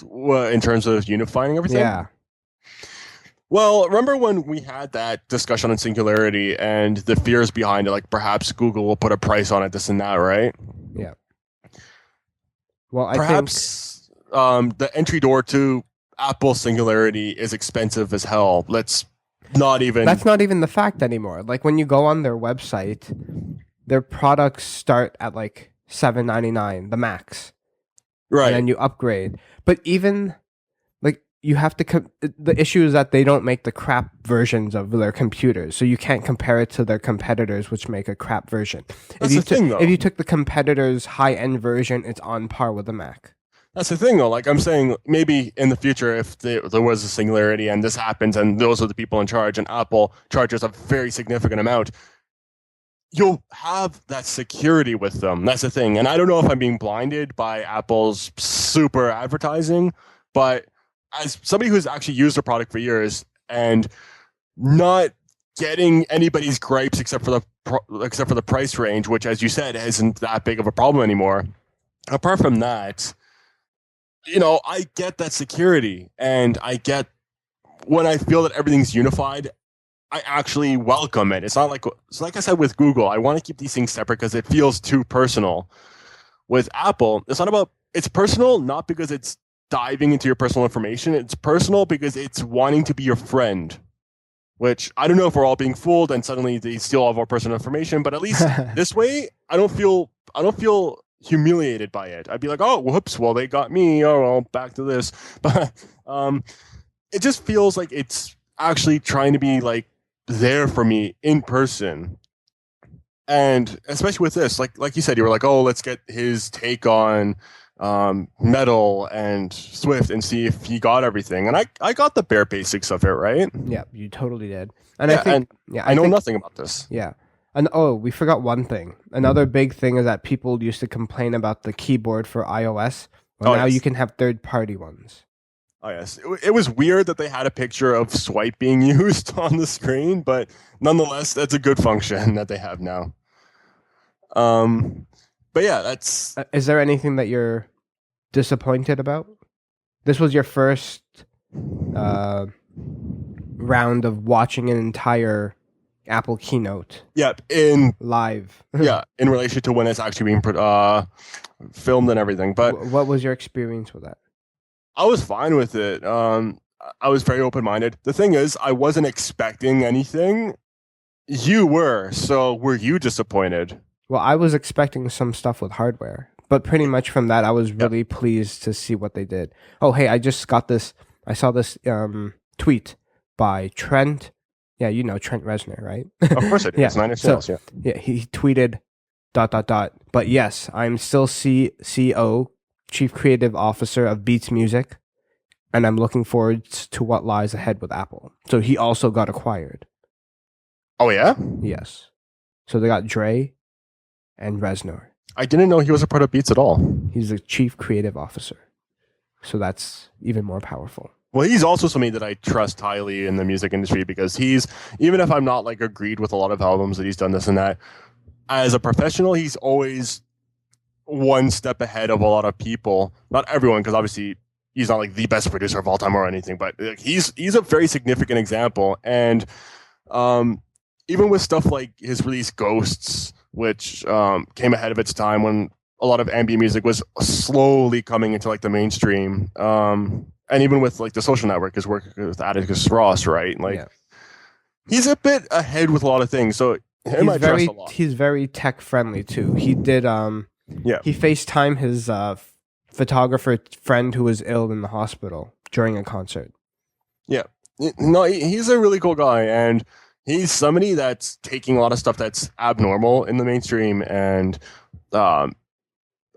In terms of unifying everything? Yeah. Well, remember when we had that discussion on Singularity and the fears behind it? Like, perhaps Google will put a price on it, this and that, right? Yeah. Well, perhaps the entry door to Apple Singularity is expensive as hell. That's not even the fact anymore. Like, when you go on their website, their products start at like $7.99, the max, right? And then you upgrade. But even like, you have to. The issue is that they don't make the crap versions of their computers, so you can't compare it to their competitors, which make a crap version. That's the thing, though. If you took the competitor's high-end version, it's on par with the Mac. That's the thing, though. Like, I'm saying, maybe in the future, if there was a Singularity and this happens and those are the people in charge and Apple charges a very significant amount, you'll have that security with them. That's the thing. And I don't know if I'm being blinded by Apple's super advertising, but as somebody who's actually used the product for years and not getting anybody's gripes except for the price range, which, as you said, isn't that big of a problem anymore. Apart from that, I get that security, and I get when I feel that everything's unified, I actually welcome it. It's not like I said with Google, I want to keep these things separate because it feels too personal. With Apple, it's personal not because it's diving into your personal information. It's personal because it's wanting to be your friend, which I don't know if we're all being fooled and suddenly they steal all of our personal information, but at least this way, I don't feel humiliated by it. I'd be like, oh, whoops, well, they got me. Oh, well, back to this. But it just feels like it's actually trying to be like there for me in person. And especially with this, like you said, you were like, oh, let's get his take on Metal and Swift and see if he got everything. And I got the bare basics of it, right? Yeah, you totally did. And I know nothing about this. Yeah. And we forgot one thing. Another big thing is that people used to complain about the keyboard for iOS. Well, now you can have third-party ones. Oh, yes. It was weird that they had a picture of swipe being used on the screen, but nonetheless, that's a good function that they have now. But yeah, that's... Is there anything that you're disappointed about? This was your first round of watching an entire Apple keynote. Yep, live. Yeah, in relation to when it's actually being filmed and everything. But what was your experience with that? I was fine with it. I was very open-minded. The thing is, I wasn't expecting anything. You were, so were you disappointed? Well, I was expecting some stuff with hardware, but pretty much from that, I was really pleased to see what they did. Oh, hey, I just got this. I saw this tweet by Trent. Yeah, you know Trent Reznor, right? Of course I do. Yeah. It's 9 Inch Nails, yeah. Yeah, he tweeted ... But yes, I'm still CEO, Chief Creative Officer of Beats Music, and I'm looking forward to what lies ahead with Apple. So he also got acquired. Oh, yeah? Yes. So they got Dre and Reznor. I didn't know he was a part of Beats at all. He's the Chief Creative Officer. So that's even more powerful. Well, he's also somebody that I trust highly in the music industry because he's, even if I'm not like agreed with a lot of albums that he's done this and that, as a professional, he's always one step ahead of a lot of people. Not everyone, because obviously he's not like the best producer of all time or anything, but like, he's a very significant example. And even with stuff like his release Ghosts, which came ahead of its time when a lot of ambient music was slowly coming into like the mainstream. And even with like The Social Network, his work with Atticus Ross, right? Like he's a bit ahead with a lot of things. So he's very tech friendly too. He did he FaceTime his photographer friend who was ill in the hospital during a concert. Yeah. No, he's a really cool guy, and he's somebody that's taking a lot of stuff that's abnormal in the mainstream and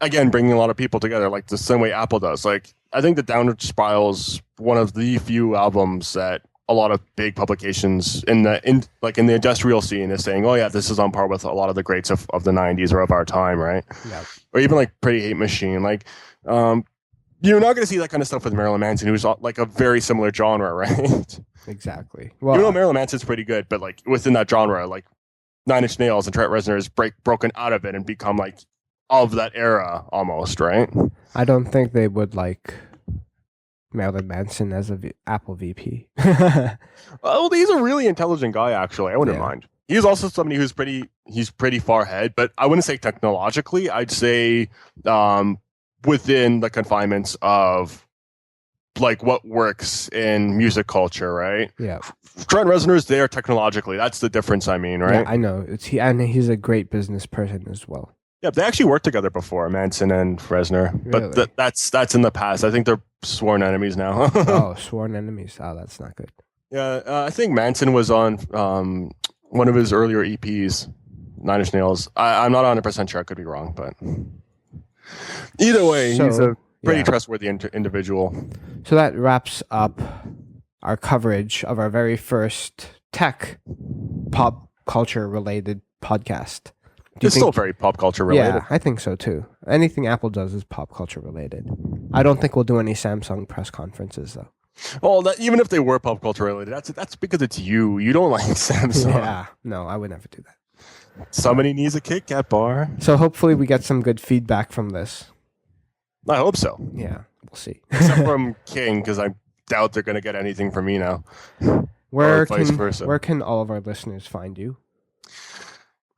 again bringing a lot of people together like the same way Apple does. Like I think the Downward Spiral is one of the few albums that a lot of big publications in the industrial scene is saying, oh yeah, this is on par with a lot of the greats of the 90s or of our time, right? Yeah. Or even like Pretty Hate Machine. Like you're not going to see that kind of stuff with Marilyn Manson, who's like a very similar genre, right? Exactly. Well, Marilyn Manson's pretty good, but like within that genre, like Nine Inch Nails and Trent Reznor has broken out of it and become like of that era almost, right? I don't think they would like Marilyn Manson as a Apple VP. Well, he's a really intelligent guy, actually. I wouldn't mind. He's also somebody who's pretty far ahead, but I wouldn't say technologically. I'd say within the confinements of like what works in music culture, right? Yeah. Trent Reznor's there technologically. That's the difference, I mean, right? Yeah, I know. And he's a great business person as well. Yeah, they actually worked together before, Manson and Reznor. Really? But that's in the past. I think they're sworn enemies now. Oh, sworn enemies. Oh, that's not good. Yeah, I think Manson was on one of his earlier EPs, Nine Inch Nails. I'm not 100% sure. I could be wrong, but either way, he's a pretty trustworthy individual. So that wraps up our coverage of our very first tech pop culture related podcast. It's still very pop culture related. Yeah, I think so too. Anything Apple does is pop culture related. I don't think we'll do any Samsung press conferences though. Well, even if they were pop culture related, that's because it's you. You don't like Samsung. Yeah, no, I would never do that. Somebody needs a Kit Kat bar. So hopefully we get some good feedback from this. I hope so. Yeah, we'll see. Except from King, because I doubt they're going to get anything from me now. Where can all of our listeners find you?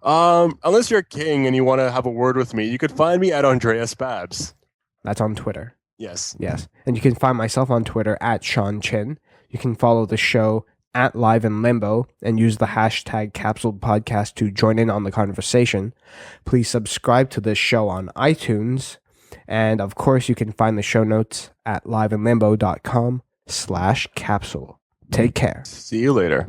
Unless you're King and you want to have a word with me, you could find me at Andreas Babs. That's on Twitter. Yes. And you can find myself on Twitter at Sean Chin. You can follow the show at Live in Limbo and use the hashtag Capsule Podcast to join in on the conversation. Please subscribe to this show on iTunes. And of course, you can find the show notes at liveinlimbo.com/capsule. Take care. See you later.